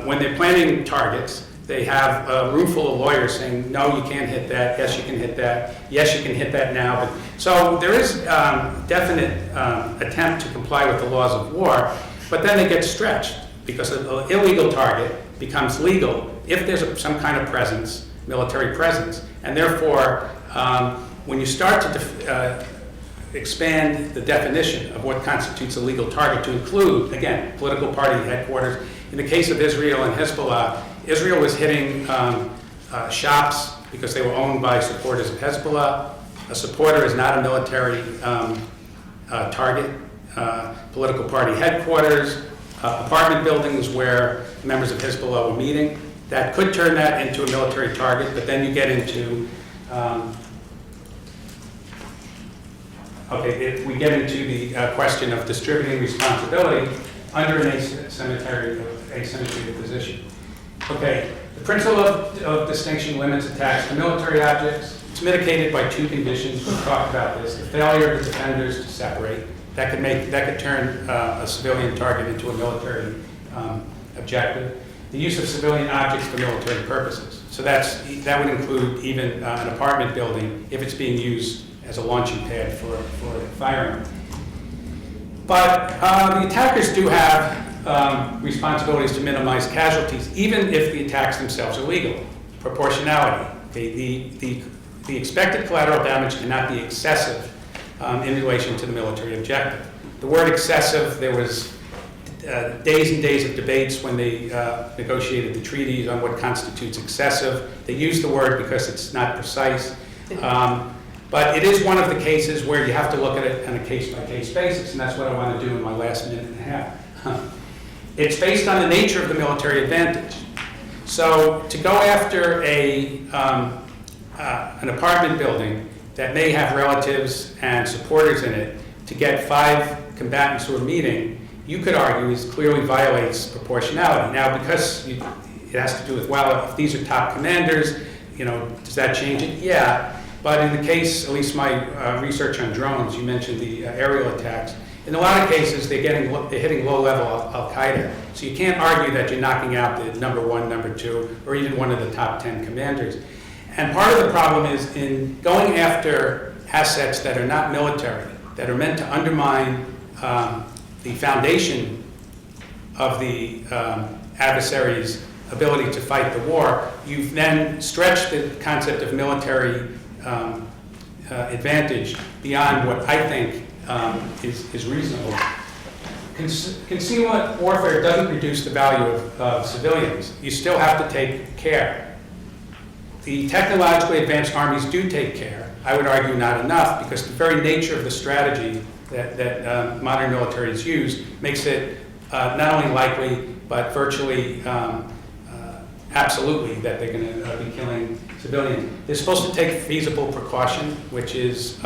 When they're planning targets, they have a room full of lawyers saying, no, you can't hit that, yes, you can hit that, yes, you can hit that now. So there is definite attempt to comply with the laws of war, but then they get stretched because an illegal target becomes legal if there's some kind of presence, military presence. And therefore, when you start to expand the definition of what constitutes a legal target to include, again, political party headquarters. In the case of Israel and Hezbollah, Israel was hitting shops because they were owned by supporters of Hezbollah. A supporter is not a military target. Political party headquarters, apartment buildings where members of Hezbollah were meeting. That could turn that into a military target, but then you get into we get into the question of distributing responsibility under an asymmetry of position. Okay, the principle of distinction limits attacks to military objects. It's mitigated by two conditions. We've talked about this: the failure of the defenders to separate. That could turn a civilian target into a military objective. The use of civilian objects for military purposes. So that would include even an apartment building if it's being used as a launching pad for firing. But the attackers do have responsibilities to minimize casualties, even if the attacks themselves are legal. Proportionality. Okay, the expected collateral damage cannot be excessive in relation to the military objective. The word excessive, there was days and days of debates when they negotiated the treaties on what constitutes excessive. They used the word because it's not precise. But it is one of the cases where you have to look at it on a case-by-case basis, and that's what I want to do in my last minute and a half. It's based on the nature of the military advantage. So to go after an apartment building that may have relatives and supporters in it to get 5 combatants who are meeting, you could argue is clearly violates proportionality. Now, because it has to do with, well, if these are top commanders, does that change it? Yeah. But in the case, at least my research on drones, you mentioned the aerial attacks. In a lot of cases, they're hitting low-level Al-Qaeda. So you can't argue that you're knocking out the number 1, number 2, or even one of the top 10 commanders. And part of the problem is in going after assets that are not military, that are meant to undermine the foundation of the adversary's ability to fight the war, you've then stretched the concept of military advantage beyond what I think is reasonable. Concealment warfare doesn't reduce the value of civilians. You still have to take care. The technologically advanced armies do take care. I would argue not enough, because the very nature of the strategy that modern militaries use makes it not only likely, but virtually absolutely that they're going to be killing civilians. They're supposed to take feasible precaution, which is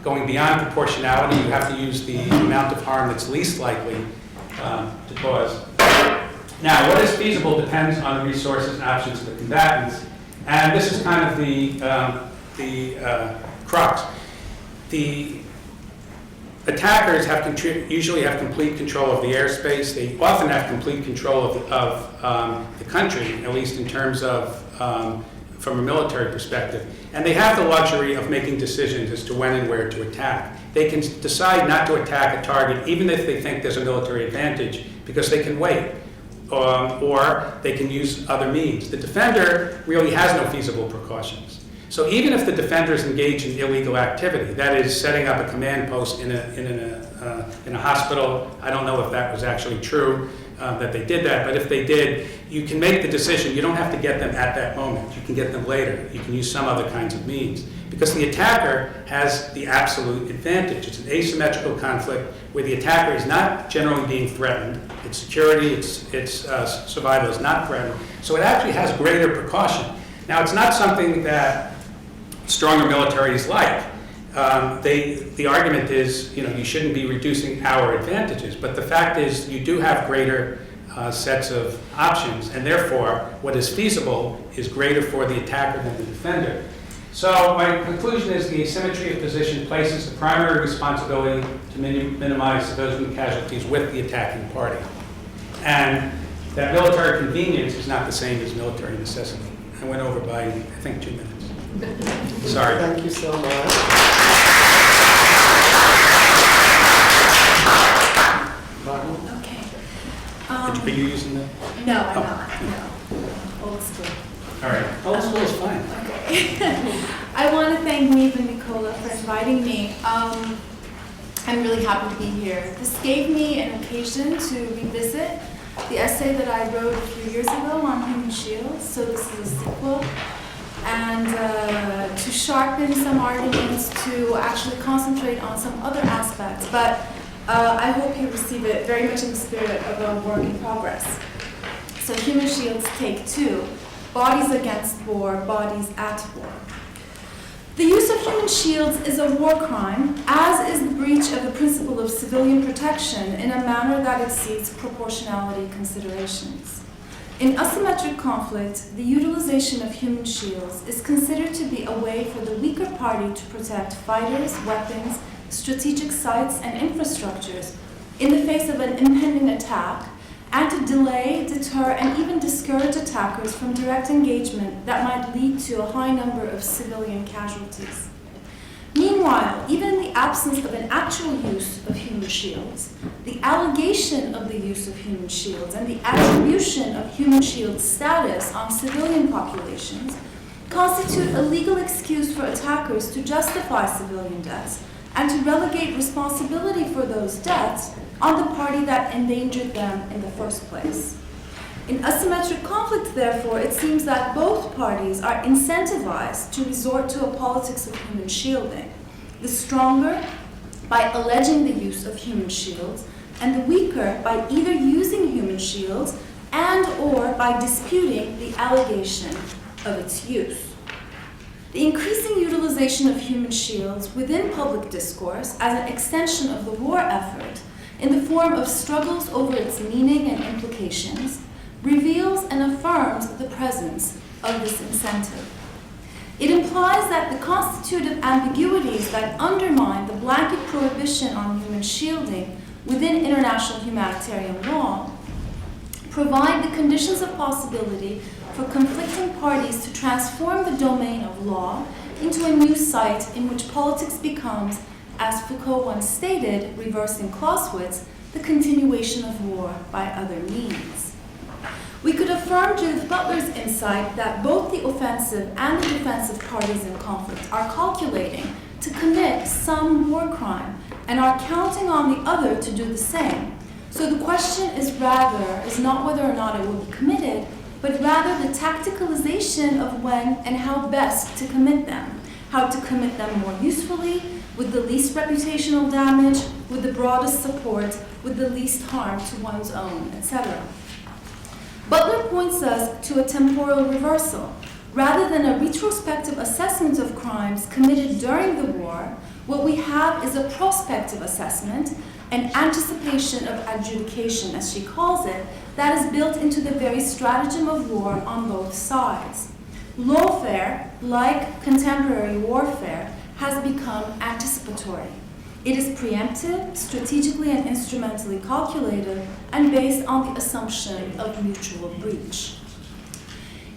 going beyond proportionality. You have to use the amount of harm that's least likely to cause. Now, what is feasible depends on the resources and options of the combatants, and this is kind of the crux. The attackers usually have complete control of the airspace. They often have complete control of the country, at least in terms of from a military perspective. And they have the luxury of making decisions as to when and where to attack. They can decide not to attack a target even if they think there's a military advantage, because they can wait. Or they can use other means. The defender really has no feasible precautions. So even if the defender is engaged in illegal activity, that is setting up a command post in a hospital, I don't know if that was actually true, that they did that, but if they did, you can make the decision. You don't have to get them at that moment. You can get them later. You can use some other kinds of means. Because the attacker has the absolute advantage. It's an asymmetrical conflict where the attacker is not generally being threatened. Its security, its survival is not threatened. So it actually has greater precaution. Now, it's not something that stronger militaries like. The argument is, you shouldn't be reducing our advantages, but the fact is you do have greater sets of options, and therefore what is feasible is greater for the attacker than the defender. So my conclusion is the asymmetry of position places the primary responsibility to minimize civilian casualties with the attacking party. And that military convenience is not the same as military necessity. I went over by, I think, 2 minutes. Sorry. Thank you so much. Martin? Okay. Are you using that? No, I'm not. No. Old school. All right. Old school is fine. Okay. I want to thank Neve and Nicola for inviting me. I'm really happy to be here. This gave me an occasion to revisit the essay that I wrote a few years ago on human shields, so this is a sequel, and to sharpen some arguments, to actually concentrate on some other aspects. But I hope you receive it very much in the spirit of a work in progress. So Human Shields Take 2, Bodies Against War, Bodies at War. The use of human shields is a war crime, as is the breach of the principle of civilian protection in a manner that exceeds proportionality considerations. In asymmetric conflict, the utilization of human shields is considered to be a way for the weaker party to protect fighters, weapons, strategic sites, and infrastructures in the face of an impending attack, and to delay, deter, and even discourage attackers from direct engagement that might lead to a high number of civilian casualties. Meanwhile, even in the absence of an actual use of human shields, the allegation of the use of human shields and the attribution of human shield status on civilian populations constitute a legal excuse for attackers to justify civilian deaths and to relegate responsibility for those deaths on the party that endangered them in the first place. In asymmetric conflict, therefore, it seems that both parties are incentivized to resort to a politics of human shielding, the stronger by alleging the use of human shields, and the weaker by either using human shields and or by disputing the allegation of its use. The increasing utilization of human shields within public discourse as an extension of the war effort in the form of struggles over its meaning and implications reveals and affirms the presence of this incentive. It implies that the constitutive ambiguities that undermine the blanket prohibition on human shielding within international humanitarian law provide the conditions of possibility for conflicting parties to transform the domain of law into a new site in which politics becomes, as Foucault once stated, reversing Clausewitz, the continuation of war by other means. We could affirm Judith Butler's insight that both the offensive and the defensive parties in conflict are calculating to commit some war crime and are counting on the other to do the same. So the question is not whether or not it will be committed, but rather the tacticalization of when and how best to commit them, how to commit them more usefully, with the least reputational damage, with the broadest support, with the least harm to one's own, etc. Butler points us to a temporal reversal. Rather than a retrospective assessment of crimes committed during the war, what we have is a prospective assessment, an anticipation of adjudication, as she calls it, that is built into the very stratagem of war on both sides. Lawfare, like contemporary warfare, has become anticipatory. It is preemptive, strategically and instrumentally calculated, and based on the assumption of mutual breach.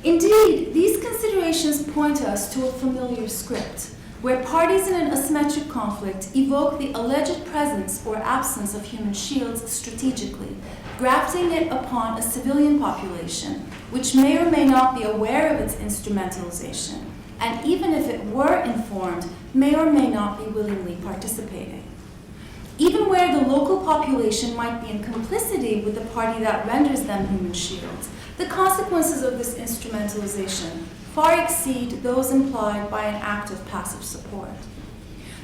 Indeed, these considerations point us to a familiar script, where parties in an asymmetric conflict evoke the alleged presence or absence of human shields strategically, grafting it upon a civilian population, which may or may not be aware of its instrumentalization, and even if it were informed, may or may not be willingly participating. Even where the local population might be in complicity with the party that renders them human shields, the consequences of this instrumentalization far exceed those implied by an act of passive support.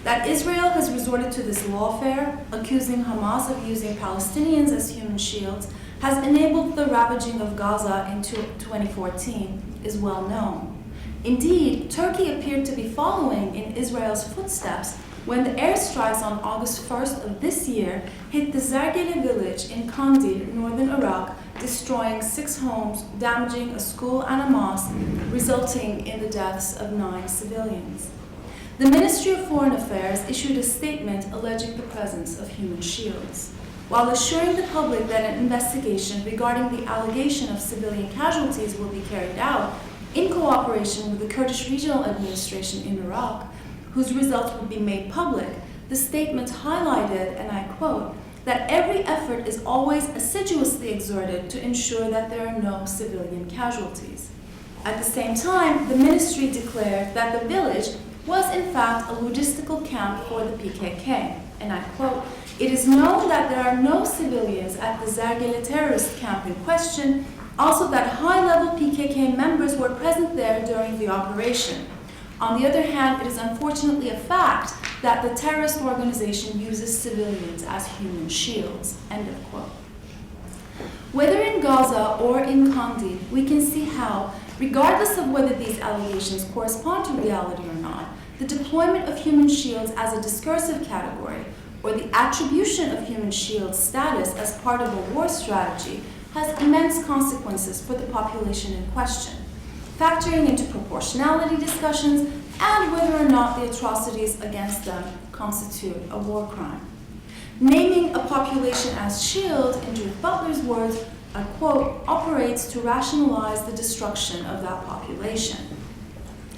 That Israel has resorted to this lawfare, accusing Hamas of using Palestinians as human shields, has enabled the ravaging of Gaza in 2014, is well known. Indeed, Turkey appeared to be following in Israel's footsteps when the airstrikes on August 1st of this year hit the Zargele village in Kandil, northern Iraq, destroying 6 homes, damaging a school and a mosque, resulting in the deaths of 9 civilians. The Ministry of Foreign Affairs issued a statement alleging the presence of human shields. While assuring the public that an investigation regarding the allegation of civilian casualties will be carried out in cooperation with the Kurdish Regional Administration in Iraq, whose results would be made public, the statement highlighted, and I quote, that every effort is always assiduously exerted to ensure that there are no civilian casualties. At the same time, the ministry declared that the village was in fact a logistical camp for the PKK, and I quote, it is known that there are no civilians at the Zargele terrorist camp in question, also that high-level PKK members were present there during the operation. On the other hand, it is unfortunately a fact that the terrorist organization uses civilians as human shields, end of quote. Whether in Gaza or in Kandil, we can see how, regardless of whether these allegations correspond to reality or not, the deployment of human shields as a discursive category, or the attribution of human shields status as part of a war strategy, has immense consequences for the population in question, factoring into proportionality discussions and whether or not the atrocities against them constitute a war crime. Naming a population as shield, in Judith Butler's words, I quote, operates to rationalize the destruction of that population.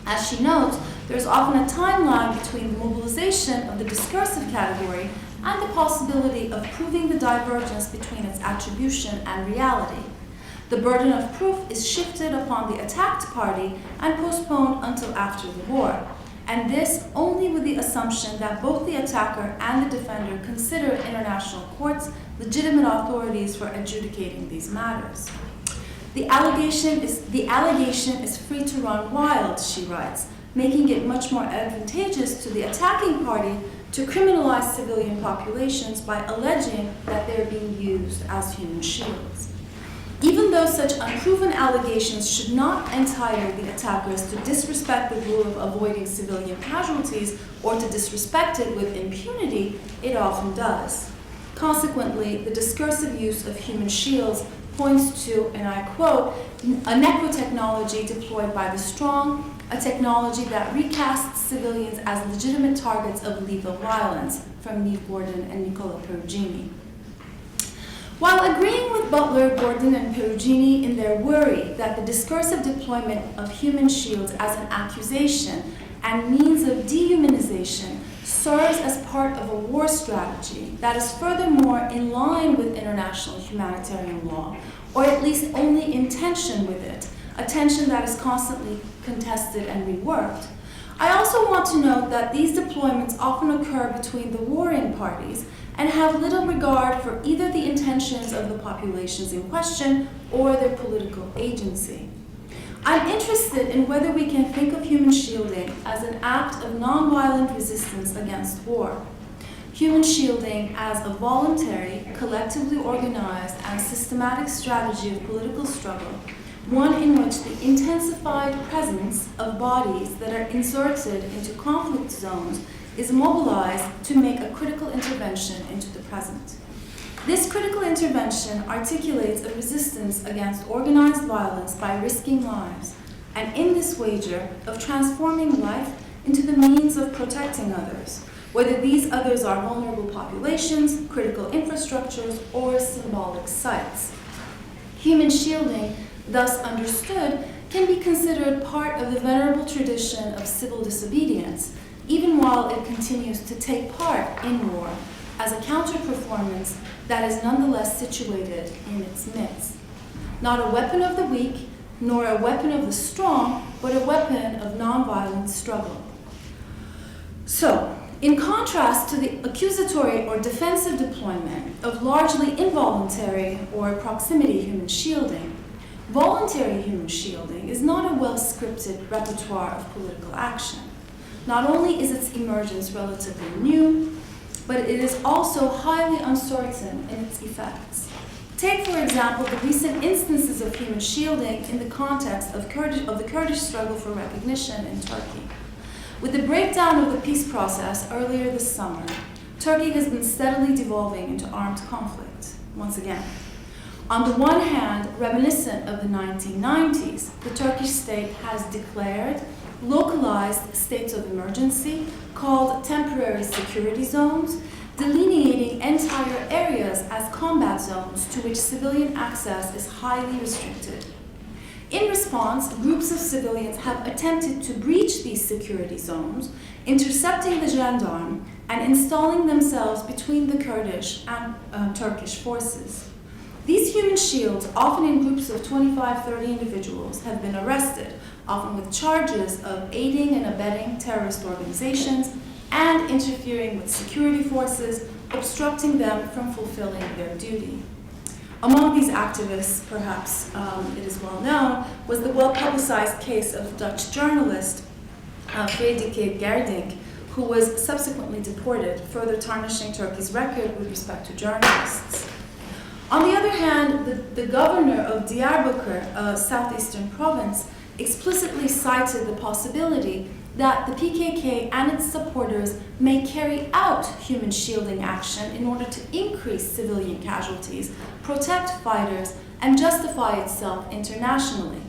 As she notes, there's often a time lag between the mobilization of the discursive category and the possibility of proving the divergence between its attribution and reality. The burden of proof is shifted upon the attacked party and postponed until after the war, and this only with the assumption that both the attacker and the defender consider international courts legitimate authorities for adjudicating these matters. The allegation is free to run wild, she writes, making it much more advantageous to the attacking party to criminalize civilian populations by alleging that they're being used as human shields. Even though such unproven allegations should not entitle the attackers to disrespect the rule of avoiding civilian casualties or to disrespect it with impunity, it often does. Consequently, the discursive use of human shields points to, and I quote, a necrotechnology deployed by the strong, a technology that recasts civilians as legitimate targets of lethal violence, from Neve Gordon and Nicola Perugini. While agreeing with Butler, Gordon, and Perugini in their worry that the discursive deployment of human shields as an accusation and means of dehumanization serves as part of a war strategy that is furthermore in line with international humanitarian law, or at least only in tension with it, a tension that is constantly contested and reworked, I also want to note that these deployments often occur between the warring parties and have little regard for either the intentions of the populations in question or their political agency. I'm interested in whether we can think of human shielding as an act of nonviolent resistance against war. Human shielding as a voluntary, collectively organized, and systematic strategy of political struggle, one in which the intensified presence of bodies that are inserted into conflict zones is mobilized to make a critical intervention into the present. This critical intervention articulates a resistance against organized violence by risking lives, and in this wager of transforming life into the means of protecting others, whether these others are vulnerable populations, critical infrastructures, or symbolic sites. Human shielding, thus understood, can be considered part of the venerable tradition of civil disobedience, even while it continues to take part in war as a counter-performance that is nonetheless situated in its midst. Not a weapon of the weak, nor a weapon of the strong, but a weapon of nonviolent struggle. So, in contrast to the accusatory or defensive deployment of largely involuntary or proximity human shielding, voluntary human shielding is not a well-scripted repertoire of political action. Not only is its emergence relatively new, but it is also highly uncertain in its effects. Take, for example, the recent instances of human shielding in the context of the Kurdish struggle for recognition in Turkey. With the breakdown of the peace process earlier this summer, Turkey has been steadily devolving into armed conflict, once again. On the one hand, reminiscent of the 1990s, the Turkish state has declared localized states of emergency called temporary security zones, delineating entire areas as combat zones to which civilian access is highly restricted. In response, groups of civilians have attempted to breach these security zones, intercepting the gendarme and installing themselves between the Kurdish and Turkish forces. These human shields, often in groups of 25-30 individuals, have been arrested, often with charges of aiding and abetting terrorist organizations and interfering with security forces, obstructing them from fulfilling their duty. Among these activists, perhaps it is well known, was the well-publicized case of Dutch journalist Friederike Gerdink, who was subsequently deported, further tarnishing Turkey's record with respect to journalists. On the other hand, the governor of Diyarbakir, a southeastern province, explicitly cited the possibility that the PKK and its supporters may carry out human shielding action in order to increase civilian casualties, protect fighters, and justify itself internationally.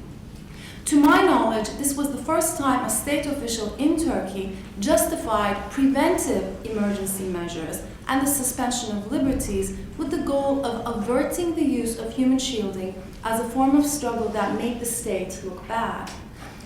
To my knowledge, this was the first time a state official in Turkey justified preventive emergency measures and the suspension of liberties with the goal of averting the use of human shielding as a form of struggle that made the state look bad.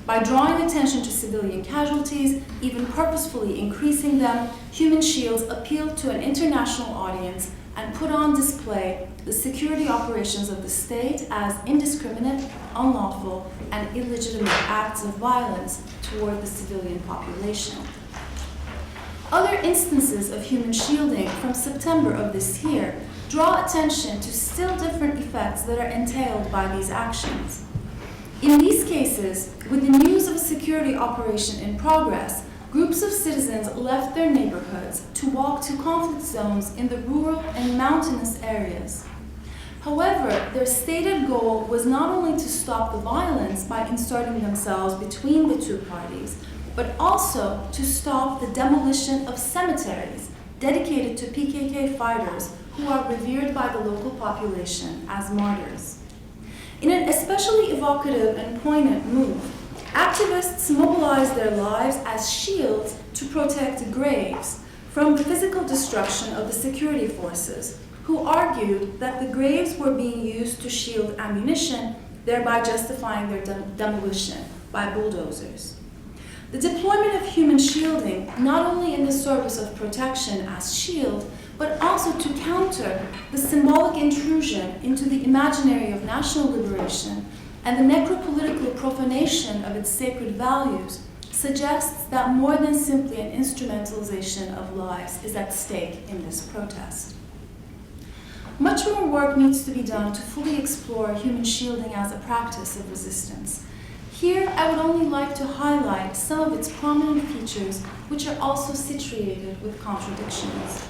By drawing attention to civilian casualties, even purposefully increasing them, human shields appealed to an international audience and put on display the security operations of the state as indiscriminate, unlawful, and illegitimate acts of violence toward the civilian population. Other instances of human shielding from September of this year draw attention to still different effects that are entailed by these actions. In these cases, with the news of a security operation in progress, groups of citizens left their neighborhoods to walk to conflict zones in the rural and mountainous areas. However, their stated goal was not only to stop the violence by inserting themselves between the two parties, but also to stop the demolition of cemeteries dedicated to PKK fighters who are revered by the local population as martyrs. In an especially evocative and poignant move, activists mobilized their lives as shields to protect graves from the physical destruction of the security forces, who argued that the graves were being used to shield ammunition, thereby justifying their demolition by bulldozers. The deployment of human shielding, not only in the service of protection as shield, but also to counter the symbolic intrusion into the imaginary of national liberation and the necropolitical profanation of its sacred values, suggests that more than simply an instrumentalization of lives is at stake in this protest. Much more work needs to be done to fully explore human shielding as a practice of resistance. Here, I would only like to highlight some of its prominent features, which are also situated with contradictions.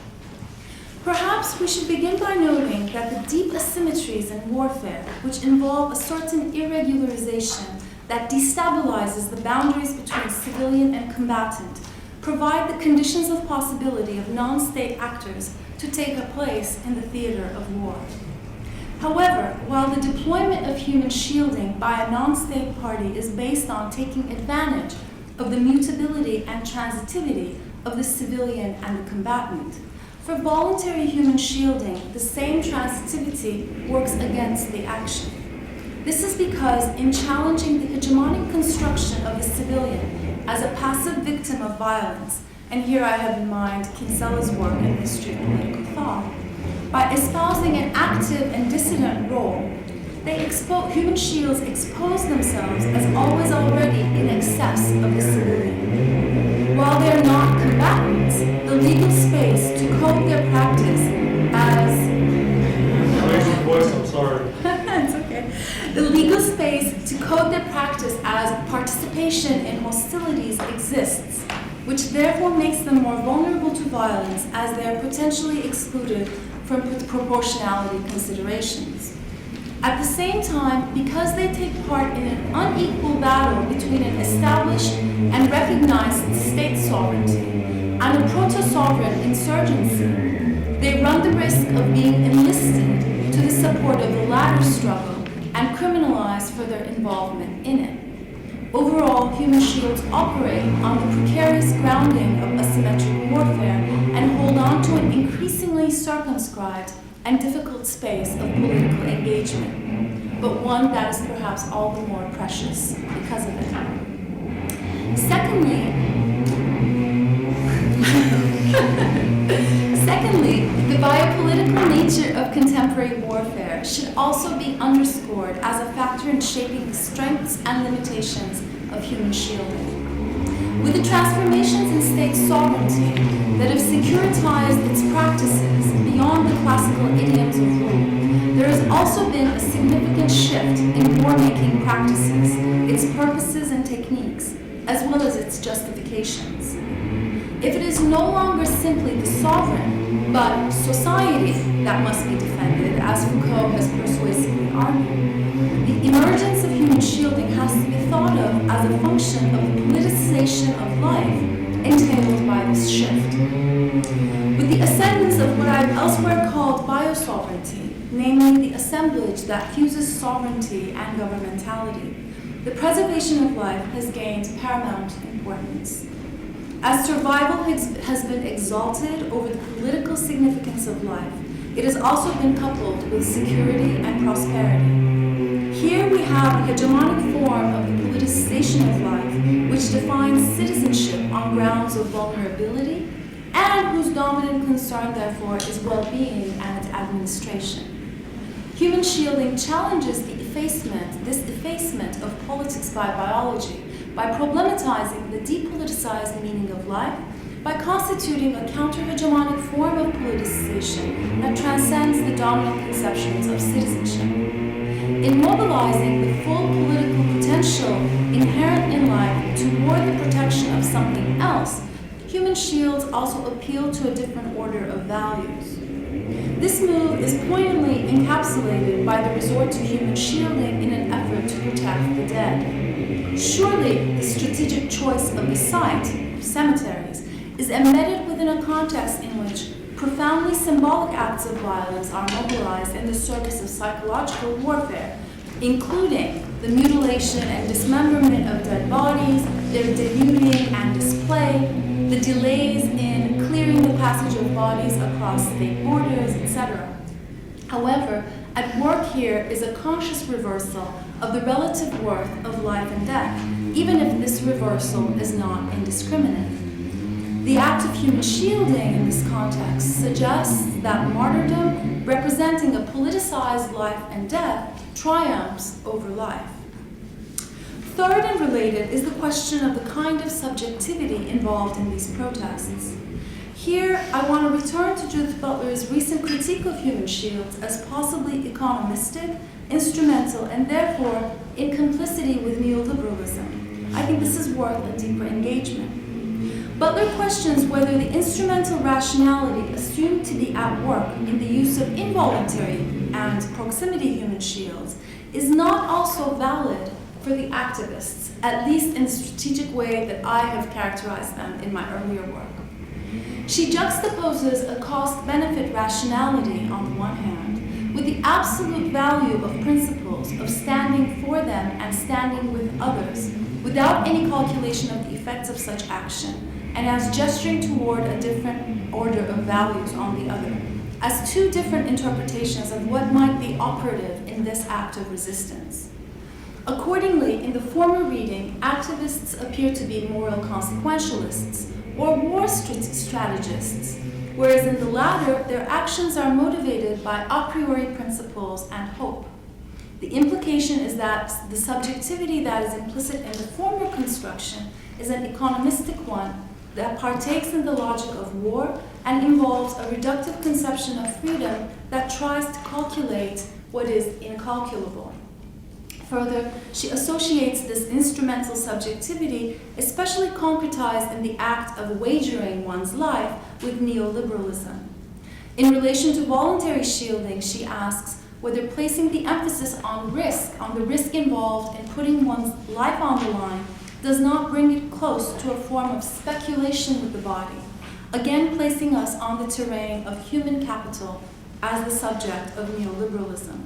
Perhaps we should begin by noting that the deep asymmetries in warfare, which involve a certain irregularization that destabilizes the boundaries between civilian and combatant, provide the conditions of possibility of non-state actors to take a place in the theater of war. However, while the deployment of human shielding by a non-state party is based on taking advantage of the mutability and transitivity of the civilian and the combatant, for voluntary human shielding, the same transitivity works against the action. This is because in challenging the hegemonic construction of the civilian as a passive victim of violence, and here I have in mind Kinsella's work in History of Political Thought, by espousing an active and dissident role, human shields expose themselves as always already in excess of the civilian. While they are not combatants, the legal space to code their practice as... Raise your voice, I'm sorry. It's okay. The legal space to code their practice as participation in hostilities exists, which therefore makes them more vulnerable to violence as they are potentially excluded from proportionality considerations. At the same time, because they take part in an unequal battle between an established and recognized state sovereignty and a proto-sovereign insurgency, they run the risk of being enlisted to the support of the latter struggle and criminalized for their involvement in it. Overall, human shields operate on the precarious grounding of asymmetric warfare and hold on to an increasingly circumscribed and difficult space of political engagement, but one that is perhaps all the more precious because of it. Secondly, the biopolitical nature of contemporary warfare should also be underscored as a factor in shaping the strengths and limitations of human shielding. With the transformations in state sovereignty that have securitized its practices beyond the classical idioms of rule, there has also been a significant shift in war-making practices, its purposes and techniques, as well as its justifications. If it is no longer simply the sovereign, but society that must be defended, as Foucault has persuasively argued, the emergence of human shielding has to be thought of as a function of the politicization of life entailed by this shift. With the ascendance of what I've elsewhere called biosovereignty, namely the assemblage that fuses sovereignty and governmentality, the preservation of life has gained paramount importance. As survival has been exalted over the political significance of life, it has also been coupled with security and prosperity. Here we have a hegemonic form of the politicization of life, which defines citizenship on grounds of vulnerability, and whose dominant concern, therefore, is well-being and its administration. Human shielding challenges this effacement of politics by biology, by problematizing the depoliticized meaning of life, by constituting a counter-hegemonic form of politicization that transcends the dominant conceptions of citizenship. In mobilizing the full political potential inherent in life toward the protection of something else, human shields also appeal to a different order of values. This move is poignantly encapsulated by the resort to human shielding in an effort to protect the dead. Surely, the strategic choice of the site, cemeteries, is embedded within a context in which profoundly symbolic acts of violence are mobilized in the service of psychological warfare, including the mutilation and dismemberment of dead bodies, their denuding and display, the delays in clearing the passage of bodies across state borders, etc. However, at work here is a conscious reversal of the relative worth of life and death, even if this reversal is not indiscriminate. The act of human shielding in this context suggests that martyrdom, representing a politicized life and death, triumphs over life. Third and related is the question of the kind of subjectivity involved in these protests. Here, I want to return to Judith Butler's recent critique of human shields as possibly economistic, instrumental, and therefore in complicity with neoliberalism. I think this is worth a deeper engagement. Butler questions whether the instrumental rationality assumed to be at work in the use of involuntary and proximity human shields is not also valid for the activists, at least in the strategic way that I have characterized them in my earlier work. She juxtaposes a cost-benefit rationality on the one hand with the absolute value of principles of standing for them and standing with others without any calculation of the effects of such action, and as gesturing toward a different order of values on the other, as two different interpretations of what might be operative in this act of resistance. Accordingly, in the former reading, activists appear to be moral consequentialists or war strategists, whereas in the latter, their actions are motivated by a priori principles and hope. The implication is that the subjectivity that is implicit in the former construction is an economistic one that partakes in the logic of war and involves a reductive conception of freedom that tries to calculate what is incalculable. Further, she associates this instrumental subjectivity, especially concretized in the act of wagering one's life, with neoliberalism. In relation to voluntary shielding, she asks whether placing the emphasis on the risk involved in putting one's life on the line, does not bring it close to a form of speculation with the body, again placing us on the terrain of human capital as the subject of neoliberalism.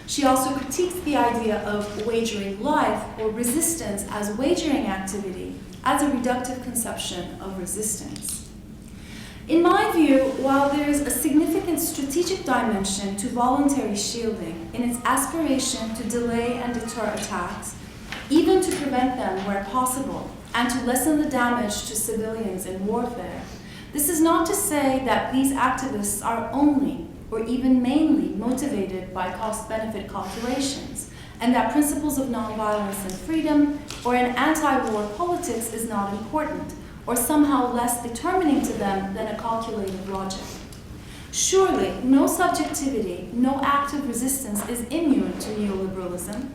She also critiques the idea of wagering life or resistance as wagering activity as a reductive conception of resistance. In my view, while there is a significant strategic dimension to voluntary shielding in its aspiration to delay and deter attacks, even to prevent them where possible, and to lessen the damage to civilians in warfare, this is not to say that these activists are only or even mainly motivated by cost-benefit calculations, and that principles of nonviolence and freedom or an anti-war politics is not important, or somehow less determining to them than a calculated logic. Surely, no subjectivity, no act of resistance is immune to neoliberalism,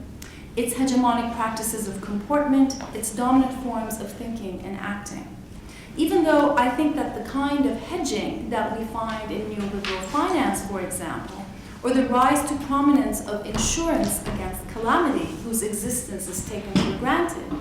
its hegemonic practices of comportment, its dominant forms of thinking and acting. Even though I think that the kind of hedging that we find in neoliberal finance, for example, or the rise to prominence of insurance against calamity, whose existence is taken for granted,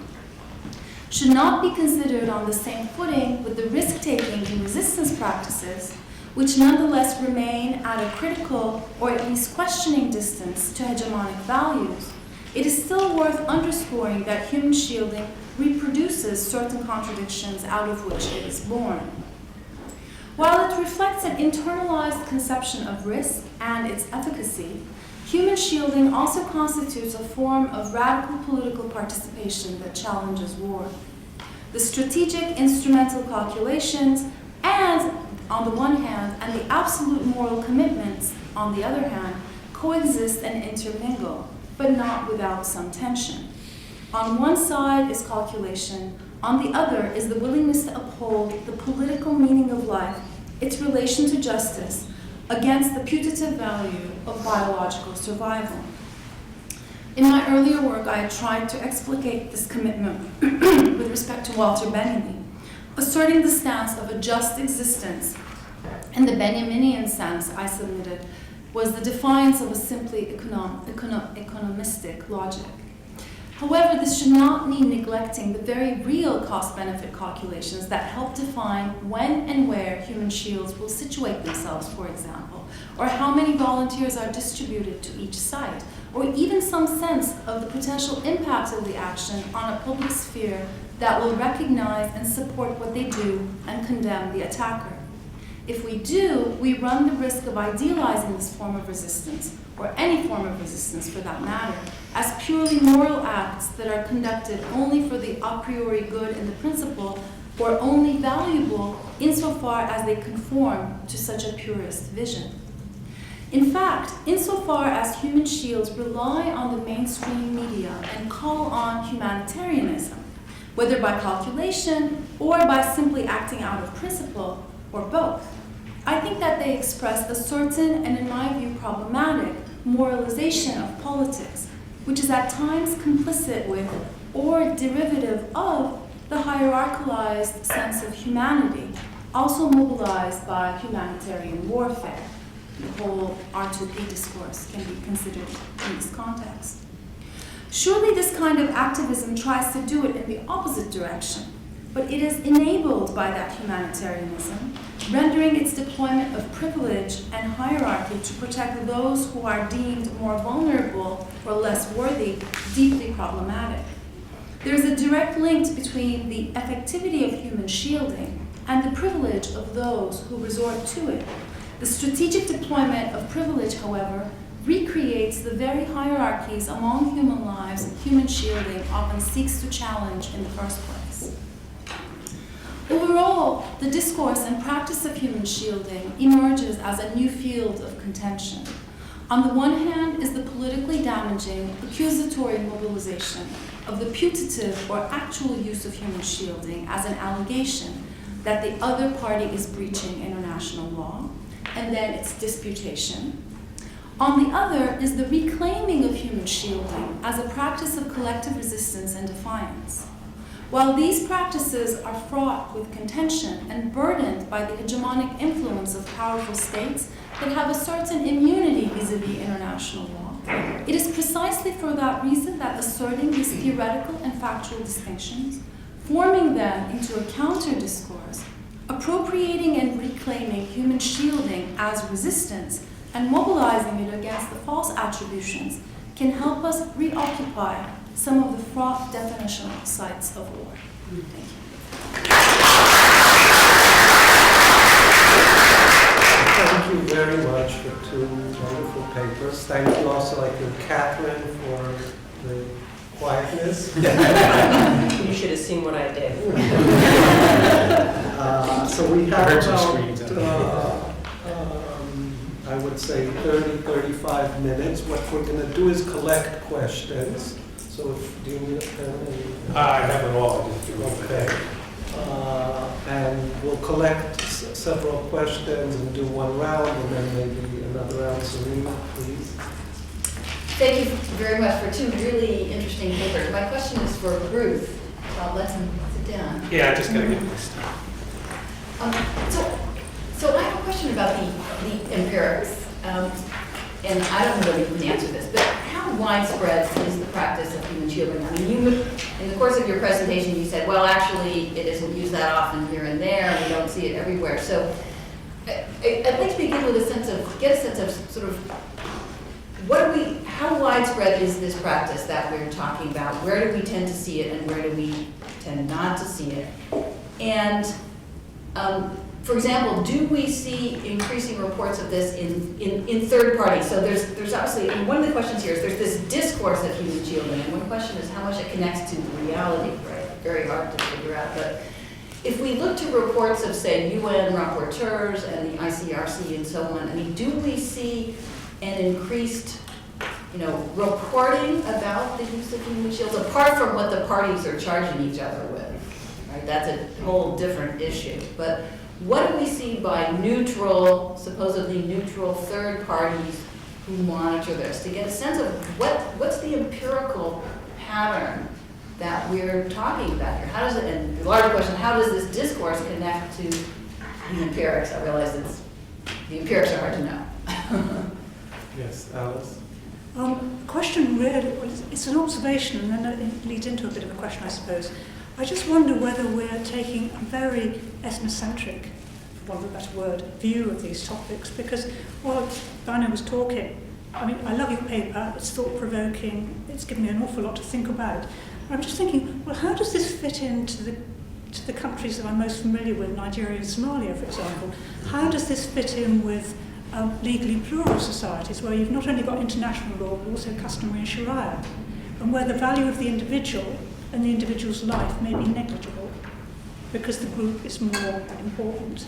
should not be considered on the same footing with the risk-taking in resistance practices, which nonetheless remain at a critical or at least questioning distance to hegemonic values. It is still worth underscoring that human shielding reproduces certain contradictions out of which it is born. While it reflects an internalized conception of risk and its efficacy, human shielding also constitutes a form of radical political participation that challenges war. The strategic instrumental calculations and, on the one hand, and the absolute moral commitments, on the other hand, coexist and intermingle, but not without some tension. On one side is calculation, on the other is the willingness to uphold the political meaning of life, its relation to justice, against the putative value of biological survival. In my earlier work, I had tried to explicate this commitment with respect to Walter Benjamin, asserting the stance of a just existence, and the Benjaminian sense I submitted was the defiance of a simply economistic logic. However, this should not mean neglecting the very real cost-benefit calculations that help define when and where human shields will situate themselves, for example, or how many volunteers are distributed to each site, or even some sense of the potential impact of the action on a public sphere that will recognize and support what they do and condemn the attacker. If we do, we run the risk of idealizing this form of resistance, or any form of resistance for that matter, as purely moral acts that are conducted only for the a priori good in the principle, or only valuable insofar as they conform to such a purist vision. In fact, insofar as human shields rely on the mainstream media and call on humanitarianism, whether by calculation or by simply acting out of principle, or both, I think that they express a certain and, in my view, problematic moralization of politics, which is at times complicit with or derivative of the hierarchicalized sense of humanity, also mobilized by humanitarian warfare. The whole R2P discourse can be considered in this context. Surely this kind of activism tries to do it in the opposite direction, but it is enabled by that humanitarianism, rendering its deployment of privilege and hierarchy to protect those who are deemed more vulnerable or less worthy deeply problematic. There is a direct link between the effectivity of human shielding and the privilege of those who resort to it. The strategic deployment of privilege, however, recreates the very hierarchies among human lives human shielding often seeks to challenge in the first place. Overall, the discourse and practice of human shielding emerges as a new field of contention. On the one hand is the politically damaging, accusatory mobilization of the putative or actual use of human shielding as an allegation that the other party is breaching international law, and then its disputation. On the other is the reclaiming of human shielding as a practice of collective resistance and defiance. While these practices are fraught with contention and burdened by the hegemonic influence of powerful states that have a certain immunity vis-à-vis international law, it is precisely for that reason that asserting these theoretical and factual distinctions, forming them into a counter-discourse, appropriating and reclaiming human shielding as resistance, and mobilizing it against the false attributions can help us reoccupy some of the fraught definitional sites of war. Thank you. Thank you very much for two wonderful papers. Thank you also, I think, Catherine, for the quietness. You should have seen what I did. So we have Heard some screams out about, I would say 30, 35 minutes. What we're going to do is collect questions. So do you need a pen? I have it all. Okay. And we'll collect several questions and do one round and then maybe another round. Serena, please. Thank you very much for two really interesting papers. My question is for Ruth. Let's sit down. Yeah, I just gotta get this done. So I have a question about the empirics. And I don't know whether you can answer this, but how widespread is the practice of human shielding? I mean, in the course of your presentation, you said, well, actually, it isn't used that often here and there, and we don't see it everywhere. So I'd like to begin with get a sense of sort of, how widespread is this practice that we're talking about? Where do we tend to see it, and where do we tend not to see it? And for example, do we see increasing reports of this in third parties? So there's obviously, and one of the questions here is there's this discourse of human shielding, and one question is how much it connects to reality, right? Very hard to figure out. But if we look to reports of, say, UN rapporteurs and the ICRC and so on, I mean, do we see an increased, reporting about the use of human shields, apart from what the parties are charging each other with, right? That's a whole different issue. But what do we see by supposedly neutral third parties who monitor this, to get a sense of what's the empirical pattern that we're talking about here? How does it, and the larger question, how does this discourse connect to the empirics? I realize the empirics are hard to know. Yes, Alice. Question really, it's an observation and then it leads into a bit of a question, I suppose. I just wonder whether we're taking a very ethnocentric, for want of a better word, view of these topics, because while Banu was talking, I mean, I love your paper, it's thought-provoking, it's given me an awful lot to think about. I'm just thinking, well, how does this fit into to the countries that I'm most familiar with, Nigeria and Somalia, for example. How does this fit in with legally plural societies, where you've not only got international law, but also customary and sharia, and where the value of the individual and the individual's life may be negligible because the group is more important?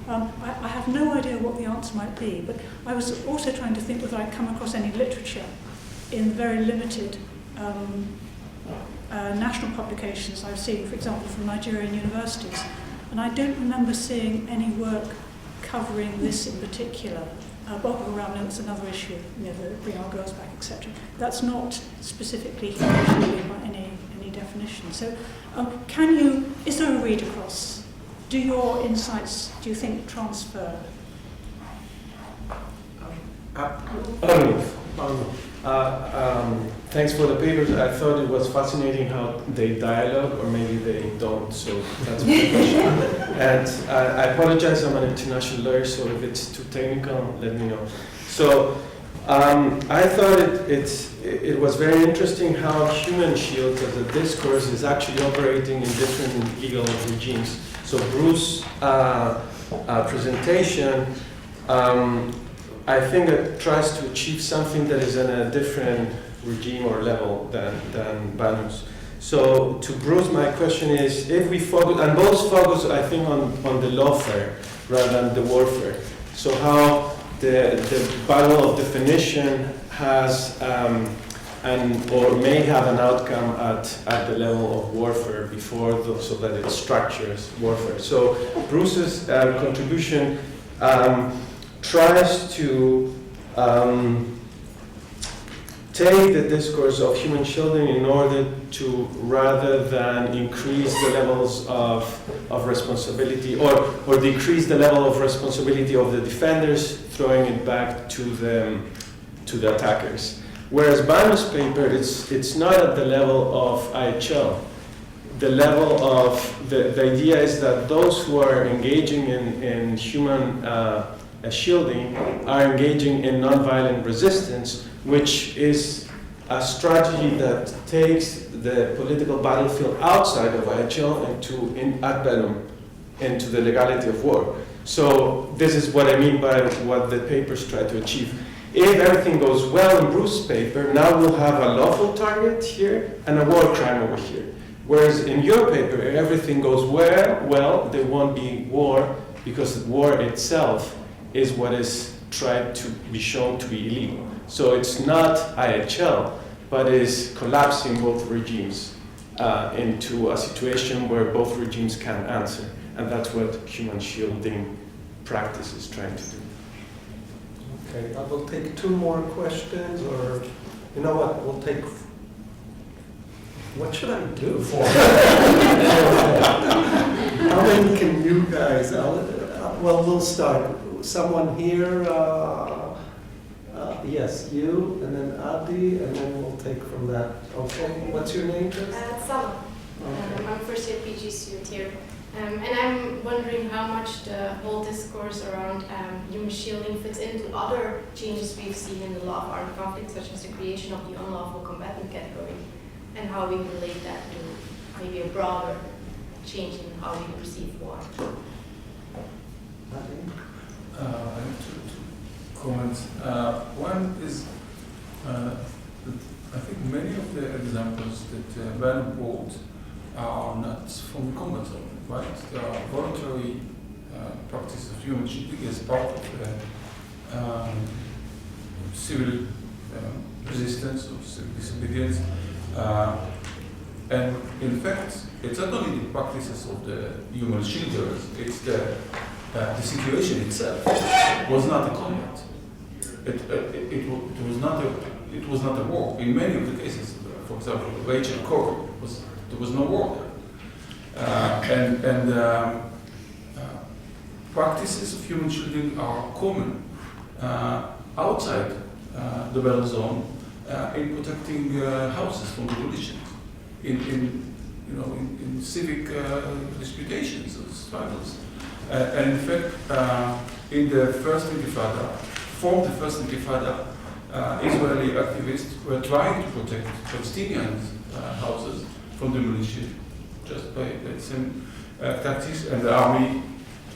I have no idea what the answer might be, but I was also trying to think whether I'd come across any literature in very limited national publications I've seen, for example, from Nigerian universities. And I don't remember seeing any work covering this in particular. Boko Haram, no, it's another issue, you know, the bring our girls back, etc. That's not specifically human by any definition. So is there a read across? Do your insights, do you think, transfer? Thanks for the papers. I thought it was fascinating how they dialogue, or maybe they don't, so that's my question. And I apologize, I'm an international lawyer, so if it's too technical, let me know. So I thought it was very interesting how Human Shield as a discourse is actually operating in different legal regimes. So Bruce's presentation, I think it tries to achieve something that is in a different regime or level than Banu's. So to Bruce, my question is, if we focus, and both focus, I think, on the lawfare rather than the warfare. So how the battle of definition has or may have an outcome at the level of warfare before, so that it structures warfare. So Bruce's contribution tries to take the discourse of human shielding in order to, rather than increase the levels of responsibility or decrease the level of responsibility of the defenders, throwing it back to the attackers. Whereas Banu's paper, it's not at the level of IHL. The level of, the idea is that those who are engaging in human shielding are engaging in nonviolent resistance, which is a strategy that takes the political battlefield outside of IHL ad bellum, into the legality of war. So this is what I mean by what the papers try to achieve. If everything goes well in Bruce's paper, now we'll have a lawful target here and a war crime over here. Whereas in your paper, if everything goes well, there won't be war, because war itself is what is tried to be shown to be illegal. So it's not IHL, but is collapsing both regimes into a situation where both regimes can answer. And that's what human shielding practice is trying to do. Okay, I will take two more questions, or you know what, we'll take, what should I do? How many can you guys, well, we'll start. Someone here, yes, you, and then Adi, and then we'll take from that. Okay, what's your name, just? Sama. Okay. I'm first year PG student here. And I'm wondering how much the whole discourse around human shielding fits into other changes we've seen in the law of armed conflict, such as the creation of the unlawful combatant category, and how we relate that to maybe a broader change in how we perceive war. I have two comments. One is, I think many of the examples that Banu brought are not from the combat zone, right? They are voluntary practice of human shielding as part of civil resistance or civil disobedience. And in fact, it's not only the practices of the human shielders, it's the situation itself was not a combat. It was not a war. In many of the cases, for example, Rachel Corrie, there was no war there. Practices of human shielding are common outside the battle zone in protecting houses from demolition, in civic disputations or struggles. And in fact, in the first Intifada, Israeli activists were trying to protect Palestinian houses from demolition just by the same tactics, and the army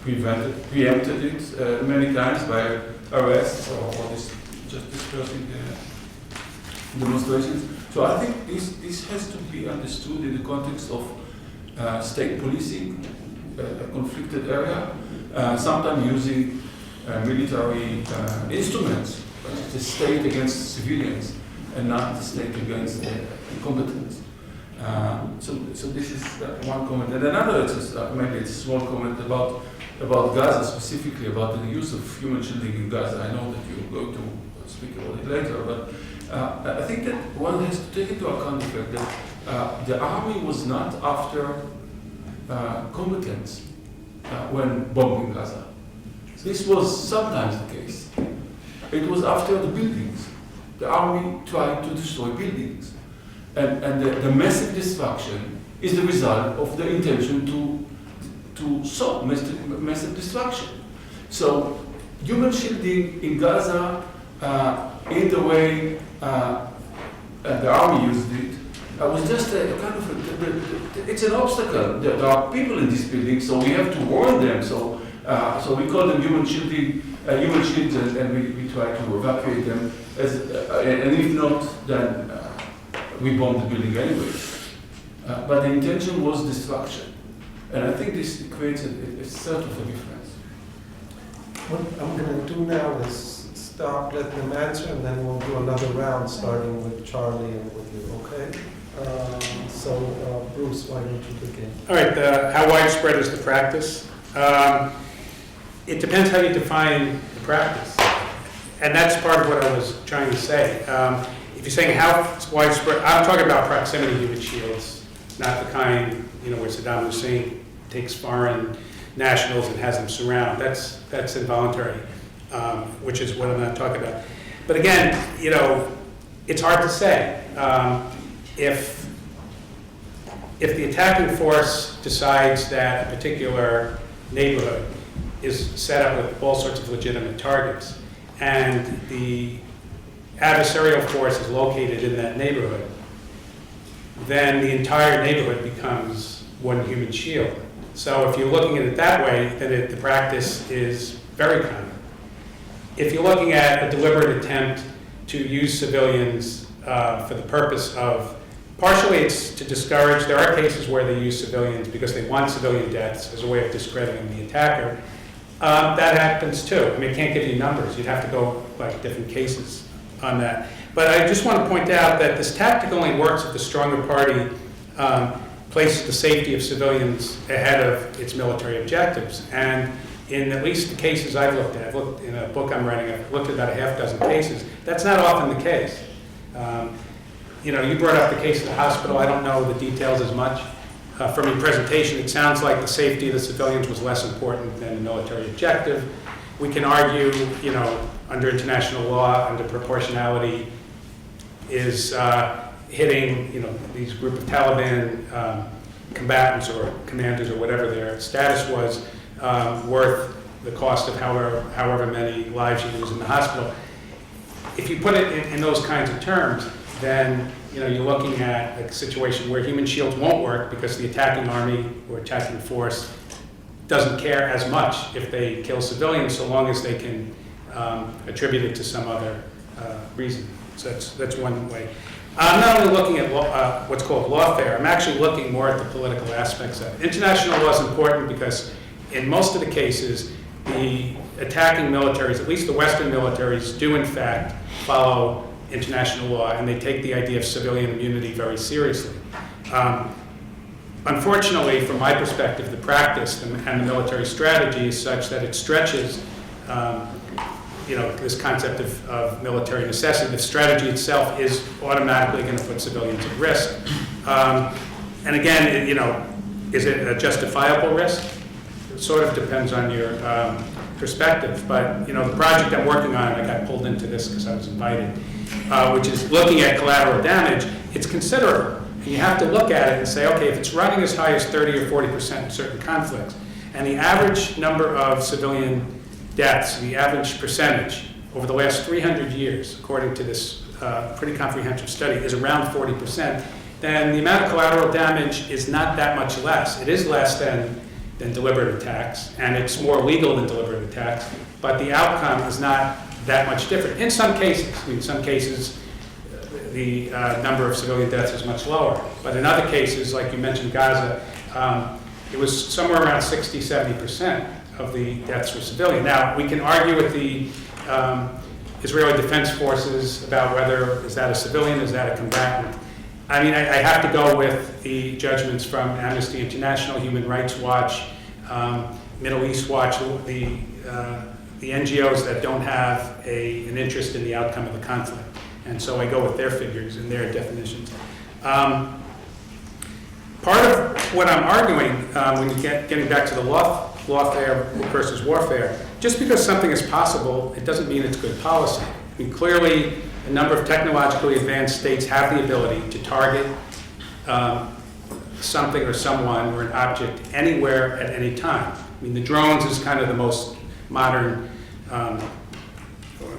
preempted it many times by arrests or just dispersing demonstrations. So I think this has to be understood in the context of state policing, a conflicted area, sometimes using military instruments, the state against civilians and not the state against combatants. So this is one comment. And another, maybe it's a small comment about Gaza specifically, about the use of human shielding in Gaza. I know that you're going to speak about it later, but I think that one has to take into account the fact that the army was not after combatants when bombing Gaza. This was sometimes the case. It was after the buildings. The army tried to destroy buildings. And the massive destruction is the result of the intention to sow massive destruction. So human shielding in Gaza, in the way the army used it, was just a kind of it's an obstacle. There are people in this building, so we have to warn them. So we call them human shielding, human shields, and we try to evacuate them. And if not, then we bomb the building anyway. But the intention was destruction. And I think this creates a sort of a difference. What I'm going to do now is stop, let them answer, and then we'll do another round, starting with Charlie and with you, okay? Bruce, why don't you begin? All right, how widespread is the practice? It depends how you define the practice. And that's part of what I was trying to say. If you're saying how widespread, I'm talking about proximity human shields, not the kind, where Saddam Hussein takes foreign nationals and has them surround. That's involuntary, which is what I'm not talking about. But again, it's hard to say. If the attacking force decides that a particular neighborhood is set up with all sorts of legitimate targets, and the adversarial force is located in that neighborhood, then the entire neighborhood becomes one human shield. So if you're looking at it that way, then the practice is very common. If you're looking at a deliberate attempt to use civilians for the purpose of, partially it's to discourage, there are cases where they use civilians because they want civilian deaths as a way of discrediting the attacker. That happens too. I can't give you numbers. You'd have to go by different cases on that. But I just want to point out that this tactic only works if the stronger party places the safety of civilians ahead of its military objectives. And in at least the cases I've looked at, in a book I'm writing, I've looked at about a half dozen cases. That's not often the case. You brought up the case of the hospital. I don't know the details as much. From your presentation, it sounds like the safety of the civilians was less important than the military objective. We can argue, under international law, under proportionality, is hitting, these group of Taliban combatants or commanders or whatever their status was, worth the cost of however many lives you lose in the hospital. If you put it in those kinds of terms, then you're looking at a situation where human shields won't work because the attacking army or attacking force doesn't care as much if they kill civilians, so long as they can attribute it to some other reason. So that's one way. I'm not only looking at what's called lawfare, I'm actually looking more at the political aspects of it. International law is important because in most of the cases, the attacking militaries, at least the Western militaries, do in fact follow international law, and they take the idea of civilian immunity very seriously. Unfortunately, from my perspective, the practice and the military strategy is such that it stretches this concept of military necessity. The strategy itself is automatically going to put civilians at risk. And again, is it a justifiable risk? It sort of depends on your perspective. But the project I'm working on, I got pulled into this because I was invited, which is looking at collateral damage. It's considerable. And you have to look at it and say, okay, if it's running as high as 30 or 40% in certain conflicts, and the average number of civilian deaths, the average percentage over the last 300 years, according to this pretty comprehensive study, is around 40%, then the amount of collateral damage is not that much less. It is less than than deliberate attacks, and it's more legal than deliberate attacks, but the outcome is not that much different. In some cases, the number of civilian deaths is much lower, but in other cases, like you mentioned Gaza, it was somewhere around 60–70% of the deaths were civilian. Now, we can argue with the Israeli Defense Forces about whether is that a civilian, is that a combatant. I mean, I have to go with the judgments from Amnesty International, Human Rights Watch, Middle East Watch, the NGOs that don't have an interest in the outcome of the conflict. And so I go with their figures and their definitions. Part of what I'm arguing, when you getting back to the lawfare versus warfare, just because something is possible, it doesn't mean it's good policy. I mean, clearly, a number of technologically advanced states have the ability to target something or someone or an object anywhere at any time. I mean, the drones is kind of the most modern,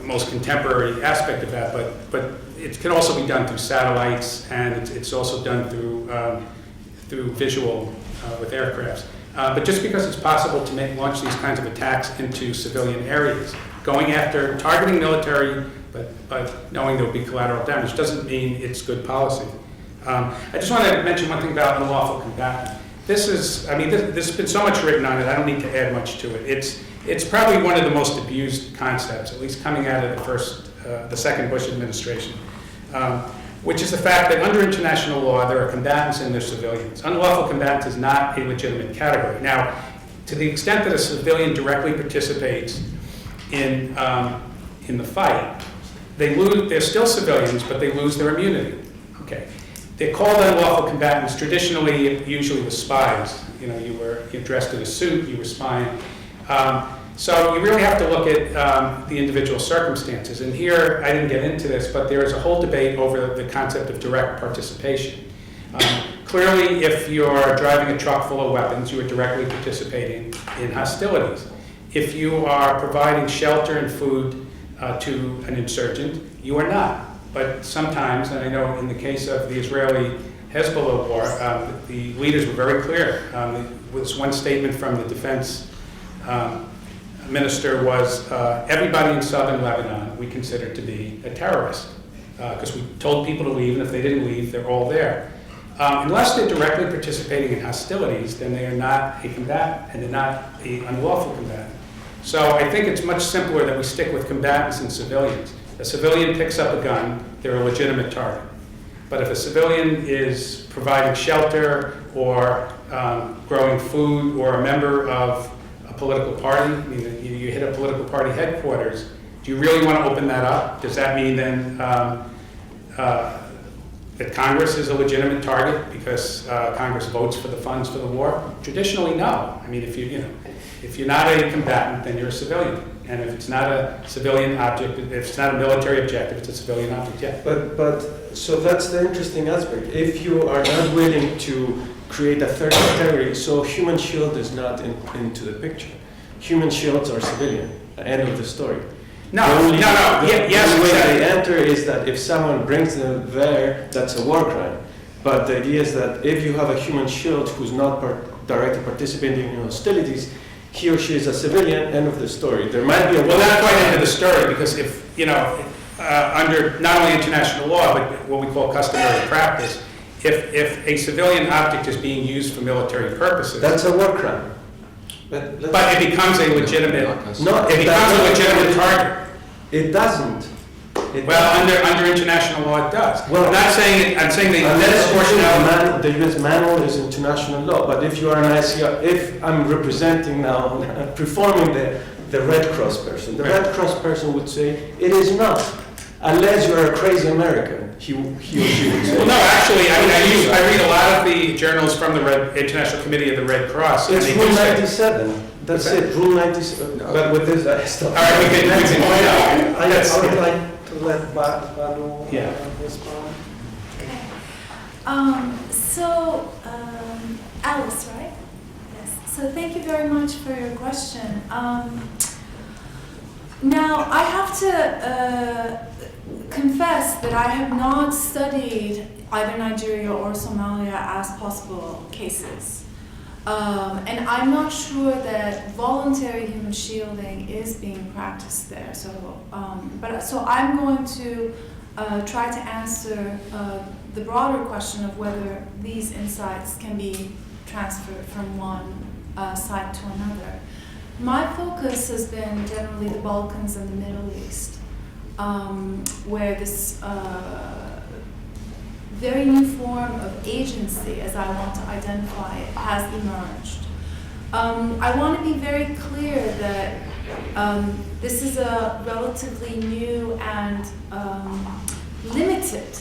most contemporary aspect of that, but it can also be done through satellites, and it's also done through visual with aircrafts. But just because it's possible to launch these kinds of attacks into civilian areas, going after, targeting military, but knowing there will be collateral damage doesn't mean it's good policy. I just want to mention one thing about unlawful combatant. There's been so much written on it, I don't need to add much to it. It's probably one of the most abused concepts, at least coming out of the second Bush administration, which is the fact that under international law, there are combatants and there's civilians. Unlawful combatant is not a legitimate category. Now, to the extent that a civilian directly participates in the fight, they're still civilians, but they lose their immunity. Okay. They're called unlawful combatants. Traditionally, usually with spies. You know, you were dressed in a suit, you were spying. So you really have to look at the individual circumstances. And here, I didn't get into this, but there is a whole debate over the concept of direct participation. Clearly, if you're driving a truck full of weapons, you are directly participating in hostilities. If you are providing shelter and food to an insurgent, you are not. But sometimes, and I know in the case of the Israeli-Hezbollah war, the leaders were very clear. This one statement from the defense minister was, everybody in southern Lebanon we consider to be a terrorist, because we told people to leave, and if they didn't leave, they're all there. Unless they're directly participating in hostilities, then they are not a combatant, and they're not an unlawful combatant. So I think it's much simpler that we stick with combatants and civilians. A civilian picks up a gun, they're a legitimate target. But if a civilian is providing shelter or growing food or a member of a political party, I mean, you hit a political party headquarters, do you really want to open that up? Does that mean then that Congress is a legitimate target because Congress votes for the funds for the war? Traditionally, no. I mean, if you're not a combatant, then you're a civilian. And if it's not a civilian object, if it's not a military objective, it's a civilian object, yeah. But so that's the interesting aspect. If you are not willing to create a third category, so human shield is not into the picture. Human shields are civilian. End of the story. The only way exactly. they enter is that if someone brings them there, that's a war crime. But the idea is that if you have a human shield who's not directly participating in hostilities, he or she is a civilian, end of the story. There might be a... Well, not quite end of the story, because if, under not only international law, but what we call customary practice, if a civilian object is being used for military purposes... That's a war crime. But it becomes a legitimate... No, it becomes a legitimate target. It doesn't. Under international law, it does. Well, I'm not saying it, I'm saying the U.S. manual is international law, but if you are an ICR, if I'm representing now, performing the Red Cross person, the Red Cross person would say, it is not, unless you're a crazy American, he or she would say. Well, no, actually, I read a lot of the journals from the International Committee of the Red Cross. It's Rule 97. That's it, Rule 97. But with this, I stop. All right, we can I would like to let Banu respond. Alice, right? Yes. So thank you very much for your question. Now, I have to confess that I have not studied either Nigeria or Somalia as possible cases. And I'm not sure that voluntary human shielding is being practiced there. So, so I'm going to try to answer the broader question of whether these insights can be transferred from one side to another. My focus has been generally the Balkans and the Middle East, where this very new form of agency, as I want to identify it, has emerged. I want to be very clear that this is a relatively new and limited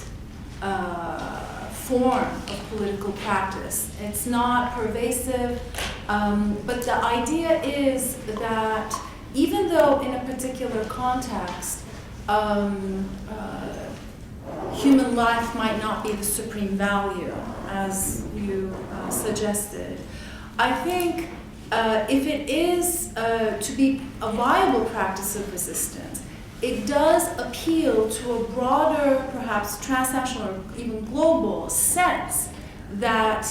form of political practice. It's not pervasive, but the idea is that even though in a particular context, human life might not be the supreme value, as you suggested, I think if it is to be a viable practice of resistance, it does appeal to a broader, perhaps transnational or even global sense that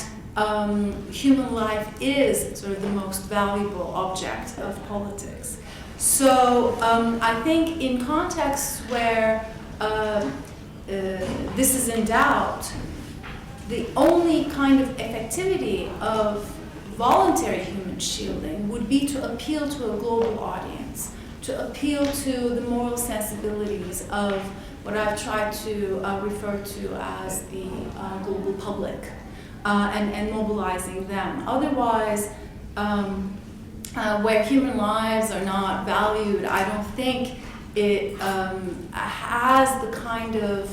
human life is sort of the most valuable object of politics. So I think in contexts where this is in doubt, the only kind of effectivity of voluntary human shielding would be to appeal to a global audience, to appeal to the moral sensibilities of what I've tried to refer to as the global public, and mobilizing them. Otherwise, where human lives are not valued, I don't think it has the kind of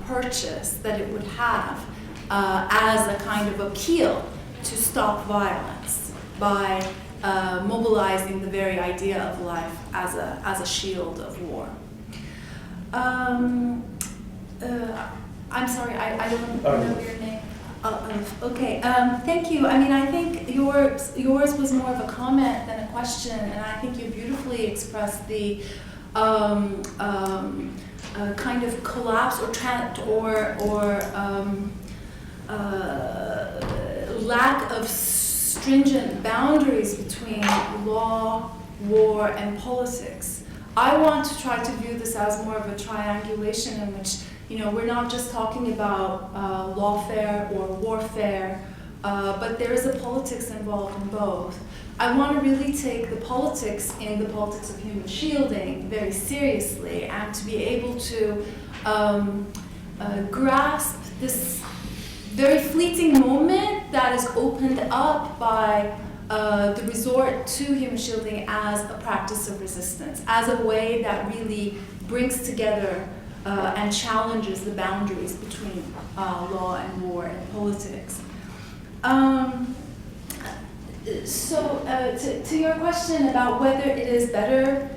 purchase that it would have as a kind of appeal to stop violence by mobilizing the very idea of life as a shield of war. I'm sorry, I don't know your name. Okay, thank you. I mean, I think yours was more of a comment than a question, and I think you beautifully expressed the kind of collapse or lack of stringent boundaries between law, war, and politics. I want to try to view this as more of a triangulation in which, we're not just talking about lawfare or warfare, but there is a politics involved in both. I want to really take the politics in the politics of human shielding very seriously, and to be able to grasp this very fleeting moment that is opened up by the resort to human shielding as a practice of resistance, as a way that really brings together and challenges the boundaries between law and war and politics. So to your question about whether it is better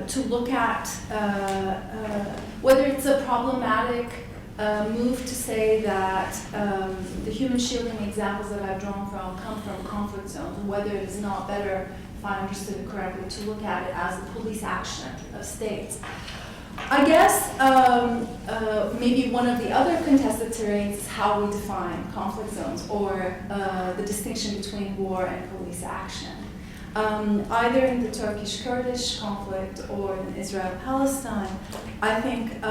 to look at whether it's a problematic move to say that the human shielding examples that I've drawn from come from conflict zones, and whether it is not better, if I understood it correctly, to look at it as a police action of states. I guess maybe one of the other contested terrains is how we define conflict zones, or the distinction between war and police action. Either in the Turkish-Kurdish conflict or in Israel-Palestine, I think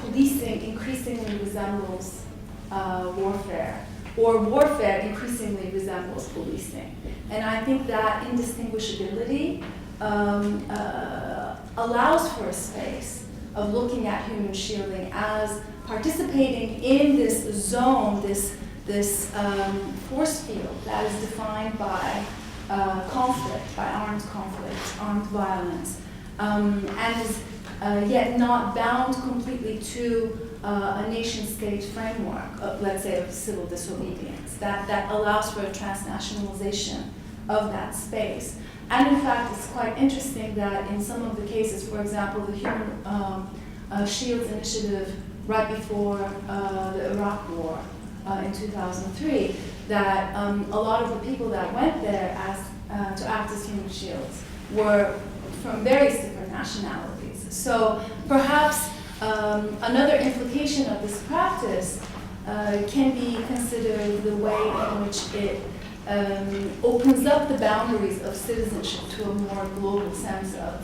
policing increasingly resembles warfare, or warfare increasingly resembles policing. And I think that indistinguishability allows for a space of looking at human shielding as participating in this zone, this force field that is defined by conflict, by armed conflict, armed violence, and is yet not bound completely to a nation-state framework, let's say, of civil disobedience, that allows for a transnationalization of that space. And in fact, it's quite interesting that in some of the cases, for example, the Human Shields Initiative right before the Iraq War in 2003, that a lot of the people that went there to act as human shields were from various different nationalities. So perhaps another implication of this practice can be considered the way in which it opens up the boundaries of citizenship to a more global sense of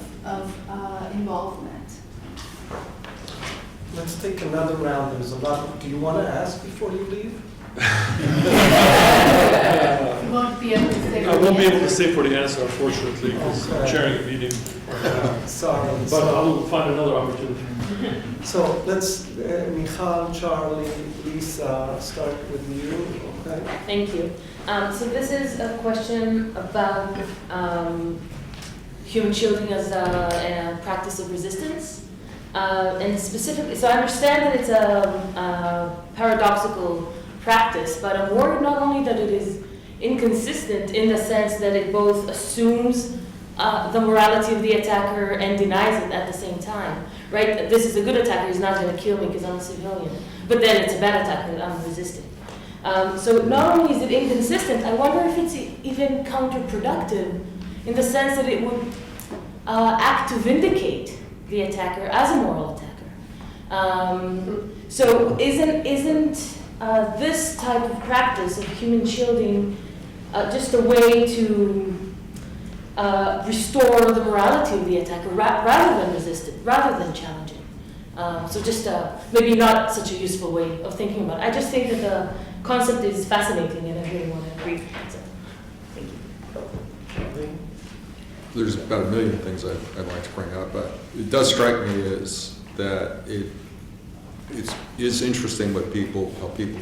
involvement. Let's take another round. There's a lot. Do you want to ask before you leave? You won't be able to say. I won't be able to stay for the answer, unfortunately, because I'm Okay. chairing a meeting. Sorry. But I will find another opportunity. So let's, Michal, Charlie, Lisa, start with you, okay? Thank you. So this is a question about human shielding as a practice of resistance. And specifically, so I understand that it's a paradoxical practice, but I'm worried not only that it is inconsistent in the sense that it both assumes the morality of the attacker and denies it at the same time, right? This is a good attacker, he's not going to kill me because I'm a civilian. But then it's a bad attacker and I'm resisting. So not only is it inconsistent, I wonder if it's even counterproductive in the sense that it would act to vindicate the attacker as a moral attacker. So isn't this type of practice of human shielding just a way to restore the morality of the attacker rather than resist it, rather than challenge it? So just maybe not such a useful way of thinking about it. I just think that the concept is fascinating and I really want to agree. So, thank you. There's about a million things I'd like to bring up, but it does strike me as that it is interesting how people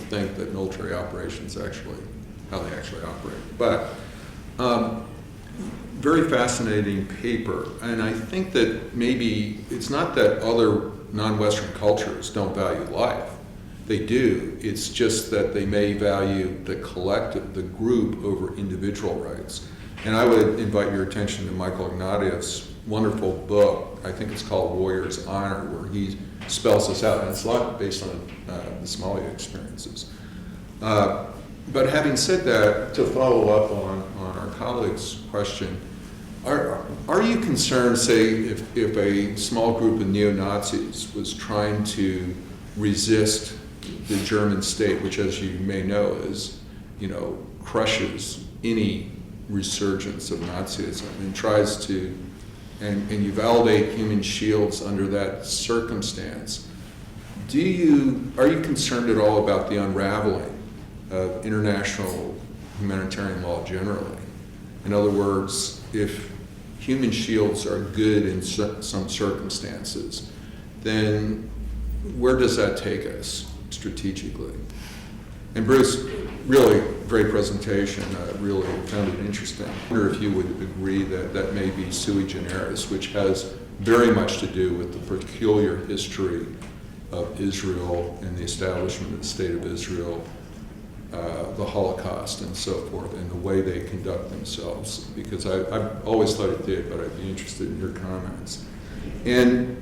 think that military operations how they actually operate. But very fascinating paper, and I think that maybe it's not that other non-Western cultures don't value life. They do. It's just that they may value the collective, the group, over individual rights. And I would invite your attention to Michael Ignatieff's wonderful book. I think it's called Warrior's Honor, where he spells this out, and it's a lot based on the Somalia experiences. But having said that, to follow up on our colleague's question, are you concerned, say, if a small group of neo-Nazis was trying to resist the German state, which, as you may know, crushes any resurgence of Nazism and tries to, and you validate human shields under that circumstance, are you concerned at all about the unraveling of international humanitarian law generally? In other words, if human shields are good in some circumstances, then where does that take us strategically? And Bruce, really great presentation, really found it interesting. I wonder if you would agree that that may be sui generis, which has very much to do with the peculiar history of Israel and the establishment of the State of Israel, the Holocaust and so forth, and the way they conduct themselves, because I've always thought it did, but I'd be interested in your comments. And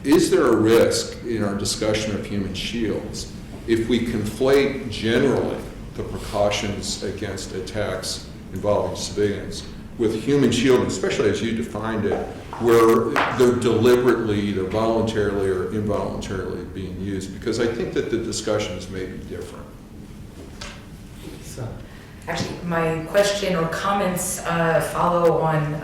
is there a risk in our discussion of human shields if we conflate generally the precautions against attacks involving civilians with human shielding, especially as you defined it, where they're deliberately, either voluntarily or involuntarily being used? Because I think that the discussions may be different. So, Actually, my question or comments follow on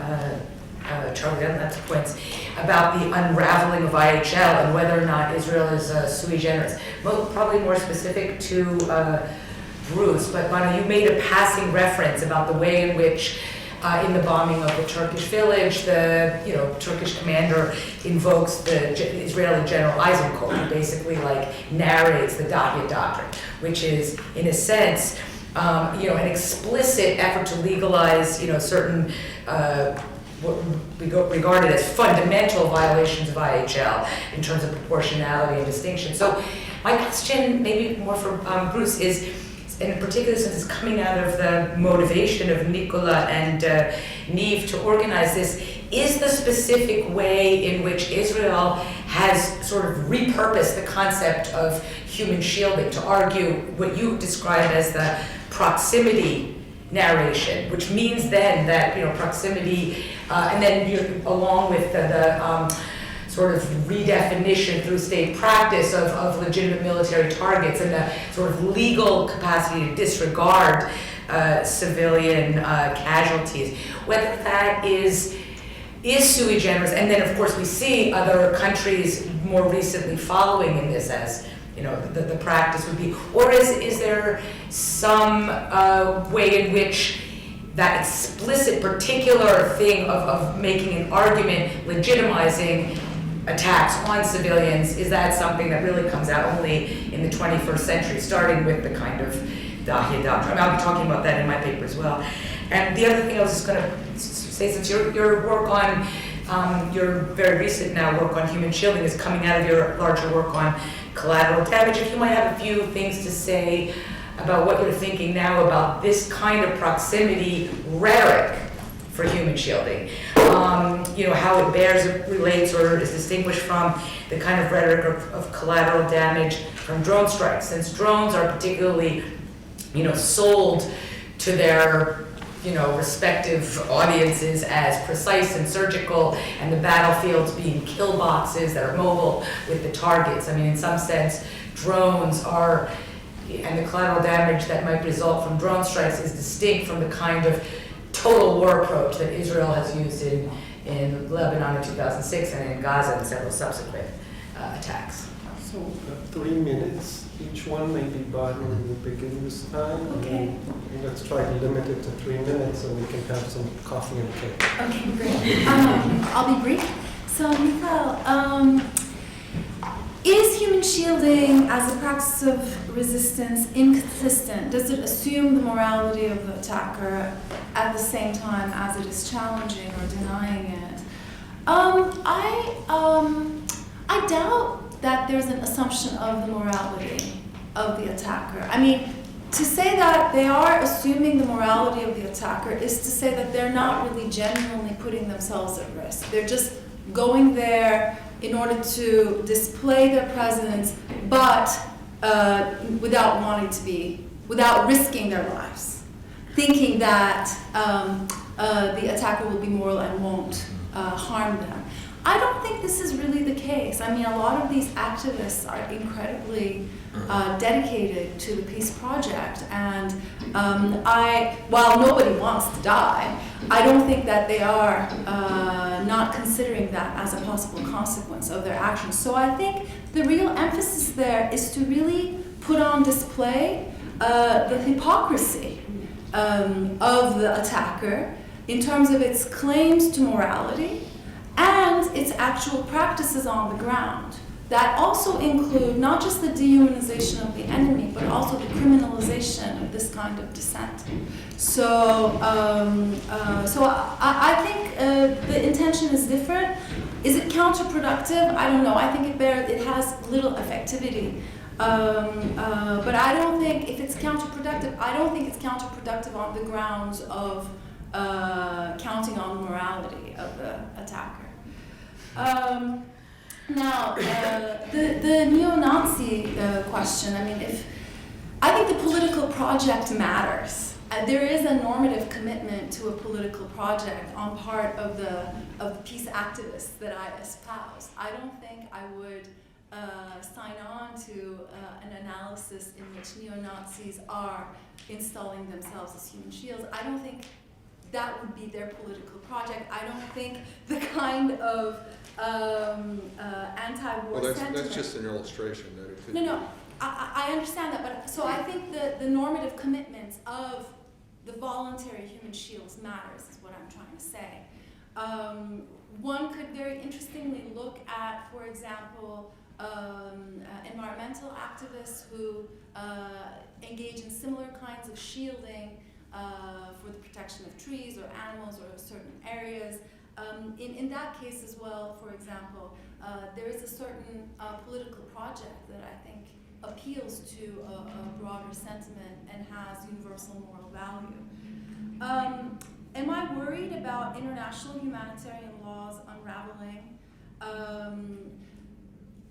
Charlie Dunlap's points about the unraveling of IHL and whether or not Israel is sui generis. Well, probably more specific to Bruce, but Bana, you made a passing reference about the way in which in the bombing of the Turkish village, the Turkish commander invokes the Israeli General Eisenkot, who basically narrates the Dahiya Doctrine, which is, in a sense, an explicit effort to legalize, certain what we regarded as fundamental violations of IHL in terms of proportionality and distinction. So my question, maybe more for Bruce, is, in particular since it's coming out of the motivation of Nicola and Niamh to organize this, is the specific way in which Israel has sort of repurposed the concept of human shielding to argue what you describe as the proximity narration, which means then that proximity, and then along with the sort of redefinition through state practice of legitimate military targets and the sort of legal capacity to disregard civilian casualties, whether that is sui generis, and then of course we see other countries more recently following in this as, you know, the practice would be, or is there some way in which that explicit particular thing of making an argument legitimizing attacks on civilians, is that something that really comes out only in the 21st century, starting with the kind of Dahia Doctrine? I'll be talking about that in my paper as well. And the other thing I was just going to say, since your work on, your very recent now work on human shielding is coming out of your larger work on collateral damage, if you might have a few things to say about what you're thinking now about this kind of proximity rhetoric for human shielding. You know, how it relates or is distinguished from the kind of rhetoric of collateral damage from drone strikes, since drones are particularly, you know, sold to their, you know, respective audiences as precise and surgical, and the battlefields being kill boxes that are mobile with the targets. I mean, in some sense, drones are, and the collateral damage that might result from drone strikes is distinct from the kind of total war approach that Israel has used in Lebanon in 2006 and in Gaza and several subsequent attacks. So 3 minutes each one, maybe Barbara will begin this time. Okay. And let's try to limit it to 3 minutes so we can have some coffee and cake. Okay, great. I'll be brief. So, Michael, is human shielding as a practice of resistance inconsistent? Does it assume the morality of the attacker at the same time as it is challenging or denying it? I doubt that there's an assumption of the morality of the attacker. I mean, to say that they are assuming the morality of the attacker is to say that they're not really genuinely putting themselves at risk. They're just going there in order to display their presence, but without risking their lives, thinking that the attacker will be moral and won't harm them. I don't think this is really the case. I mean, a lot of these activists are incredibly dedicated to the peace project, and while nobody wants to die, I don't think that they are not considering that as a possible consequence of their actions. So I think the real emphasis there is to really put on display the hypocrisy of the attacker in terms of its claims to morality and its actual practices on the ground that also include not just the dehumanization of the enemy, but also the criminalization of this kind of dissent. So, I think the intention is different. Is it counterproductive? I don't know. I think it has little effectivity. But I don't think if it's counterproductive, I don't think it's counterproductive on the grounds of counting on the morality of the attacker. Now, the neo-Nazi question, I mean, I think the political project matters. There is a normative commitment to a political project on part of the peace activists that I espouse. I don't think I would sign on to an analysis in which neo-Nazis are installing themselves as human shields. I don't think that would be their political project. I don't think the kind of anti-war sentiment... That's just an illustration that it could No, I understand that, but so I think the normative commitments of the voluntary human shields matters, is what I'm trying to say. One could very interestingly look at, for example, environmental activists who engage in similar kinds of shielding for the protection of trees or animals or certain areas. In that case as well, for example, there is a certain political project that I think appeals to a broader sentiment and has universal moral value. Am I worried about international humanitarian laws unraveling?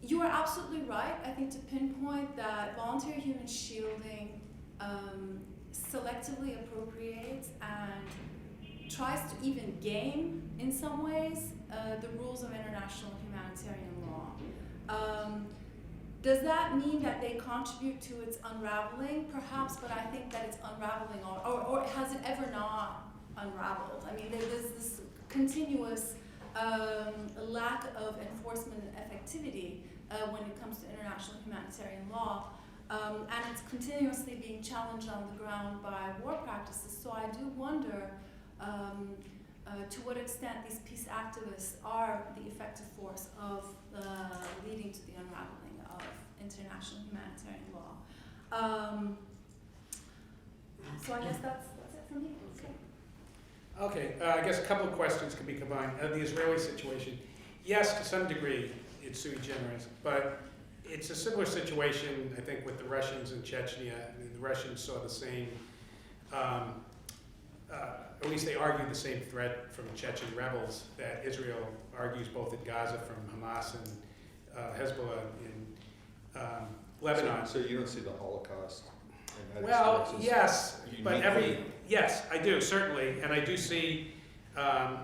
You are absolutely right, I think, to pinpoint that voluntary human shielding selectively appropriates and tries to even game, in some ways, the rules of international humanitarian law. Does that mean that they contribute to its unraveling? Perhaps, but I think that it's unraveling, or has it ever not unraveled? I mean, there's this continuous lack of enforcement and effectivity when it comes to international humanitarian law. And it's continuously being challenged on the ground by war practices. So I do wonder to what extent these peace activists are the effective force of leading to the unraveling of international humanitarian law. So I guess that's it for me. Okay. Okay, I guess a couple of questions can be combined. The Israeli situation, yes, to some degree, it's sui generis, but it's a similar situation, I think, with the Russians in Chechnya. I mean, the Russians saw the same, at least they argued the same threat from Chechen rebels that Israel argues both in Gaza from Hamas and Hezbollah in Lebanon. So you don't see the Holocaust? Well, yes, but yes, I do, certainly, and I do see, I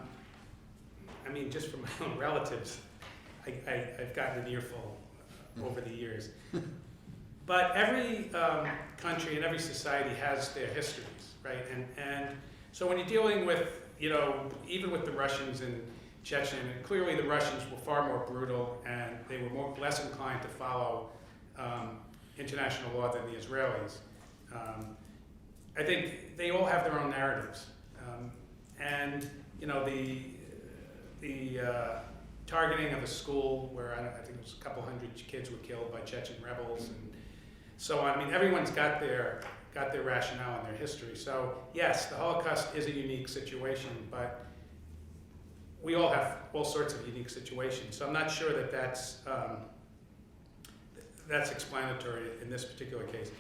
mean, just from my own relatives, I've gotten an earful over the years. But every country and every society has their histories, right? And so when you're dealing with, even with the Russians in Chechnya, and clearly the Russians were far more brutal and they were less inclined to follow international law than the Israelis. I think they all have their own narratives. And, the targeting of a school where I think it was a couple hundred kids were killed by Chechen rebels and so on. I mean, everyone's got their rationale and their history. So yes, the Holocaust is a unique situation, but we all have all sorts of unique situations. So I'm not sure that that's explanatory in this particular case.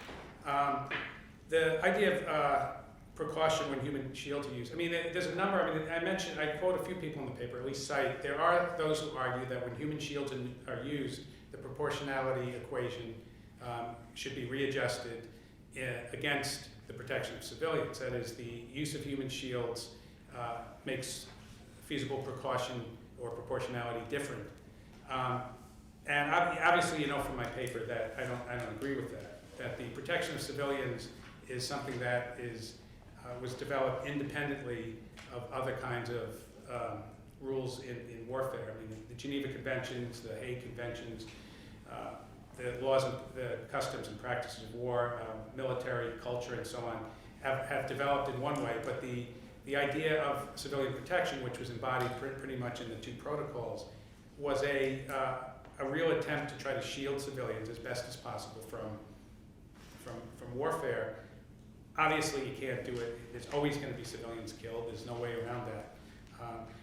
The idea of precaution when human shields are used. I mean, there's a number. I mean, I quote a few people in the paper, at least cite. There are those who argue that when human shields are used, the proportionality equation should be readjusted against the protection of civilians. That is, the use of human shields makes feasible precaution or proportionality different. And obviously, from my paper that I don't agree with that. That the protection of civilians is something that was developed independently of other kinds of rules in warfare. I mean, the Geneva Conventions, the Hague Conventions, the laws, the customs and practices of war, military culture, and so on, have developed in one way. But the idea of civilian protection, which was embodied pretty much in the two protocols, was a real attempt to try to shield civilians as best as possible from warfare. Obviously, you can't do it. There's always going to be civilians killed. There's no way around that.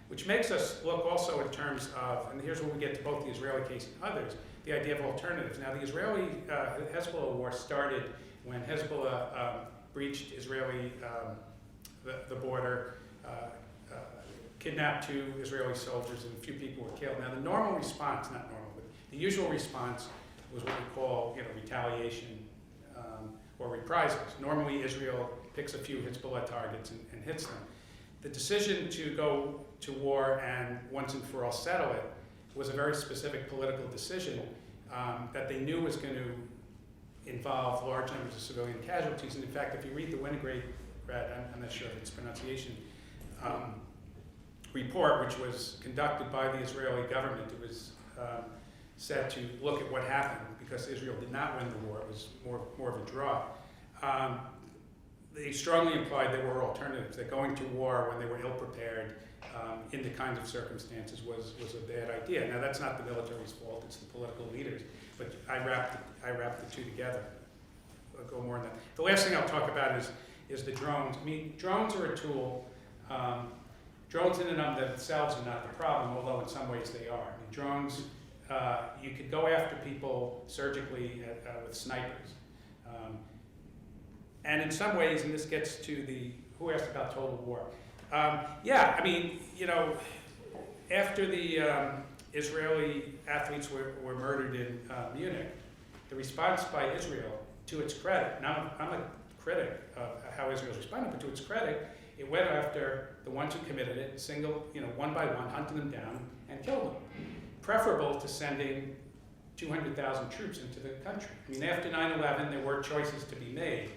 Which makes us look also in terms of, and here's where we get to both the Israeli case and others, the idea of alternatives. Now, the Israeli-Hezbollah war started when Hezbollah breached Israeli, the border, kidnapped 2 Israeli soldiers, and a few people were killed. Now, the normal response, not normal, but the usual response was what we call, retaliation or reprisals. Normally, Israel picks a few Hezbollah targets and hits them. The decision to go to war and once and for all settle it was a very specific political decision that they knew was going to involve large numbers of civilian casualties. And in fact, if you read the Winograd, I'm not sure of its pronunciation, report, which was conducted by the Israeli government, it was said to look at what happened because Israel did not win the war. It was more of a draw. They strongly implied there were alternatives, that going to war when they were ill-prepared in the kinds of circumstances was a bad idea. Now, that's not the military's fault, it's the political leaders. But I wrapped the two together. I'll go more on that. The last thing I'll talk about is the drones. I mean, drones are a tool. Drones in and of themselves are not the problem, although in some ways they are. I mean, drones, you could go after people surgically with snipers. And in some ways, and this gets to who asked about total war. Yeah, I mean, after the Israeli athletes were murdered in Munich, the response by Israel, to its credit, now I'm a critic of how Israel's responded, but to its credit, It went after the ones who committed it, one by one, hunted them down and killed them. Preferable to sending 200,000 troops into the country. I mean, after 9/11, there were choices to be made.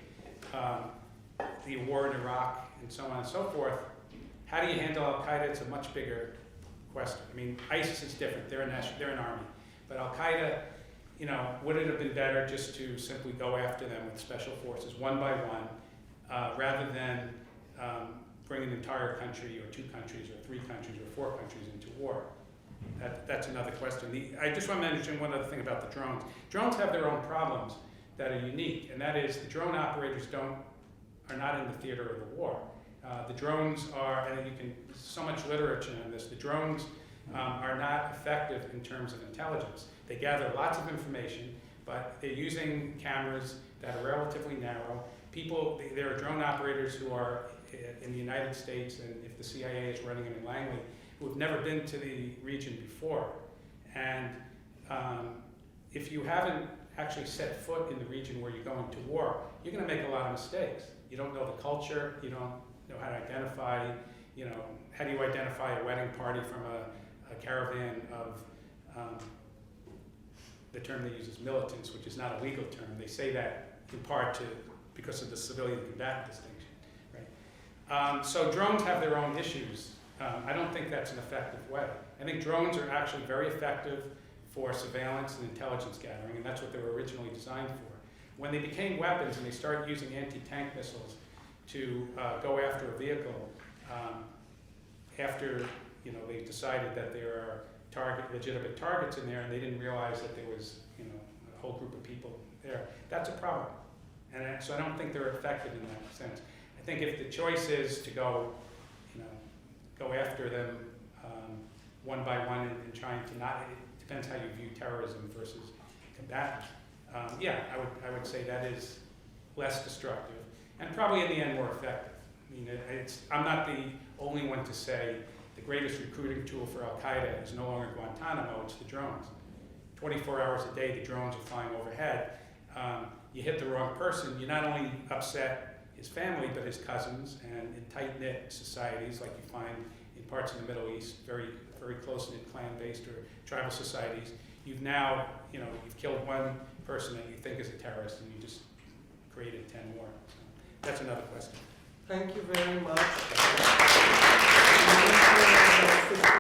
The war in Iraq and so on and so forth. How do you handle Al-Qaeda? It's a much bigger question. I mean, ISIS is different. They're an army. But Al-Qaeda, would it have been better just to simply go after them with special forces one by one, rather than bring an entire country or 2 countries or 3 countries or 4 countries into war? That's another question. I just want to mention one other thing about the drones. Drones have their own problems that are unique, and that is the drone operators are not in the theater of the war. The drones are, and there's so much literature on this, the drones are not effective in terms of intelligence. They gather lots of information, but they're using cameras that are relatively narrow. There are drone operators who are in the United States, and if the CIA is running them in Langley, who have never been to the region before. And if you haven't actually set foot in the region where you're going to war, you're going to make a lot of mistakes. You don't know the culture, you don't know how to identify, how do you identify a wedding party from a caravan of, the term they use is militants, which is not a legal term. They say that in part because of the civilian combatant distinction, right? So drones have their own issues. I don't think that's an effective way. I think drones are actually very effective for surveillance and intelligence gathering, and that's what they were originally designed for. When they became weapons and they started using anti-tank missiles to go after a vehicle, after they decided that there are legitimate targets in there, and they didn't realize that there was a whole group of people there, that's a problem. And so I don't think they're effective in that sense. I think if the choice is to go after them one by one and trying to not, it depends how you view terrorism versus combatants. I would say that is less destructive and probably in the end more effective. I mean, I'm not the only one to say the greatest recruiting tool for Al-Qaeda is no longer Guantanamo, it's the drones. 24 hours a day, the drones are flying overhead. You hit the wrong person, you not only upset his family, but his cousins, and in tight-knit societies like you find in parts of the Middle East, very, very close-knit clan-based or tribal societies, you've killed one person that you think is a terrorist, and you just created 10 more. So that's another question. Thank you very much.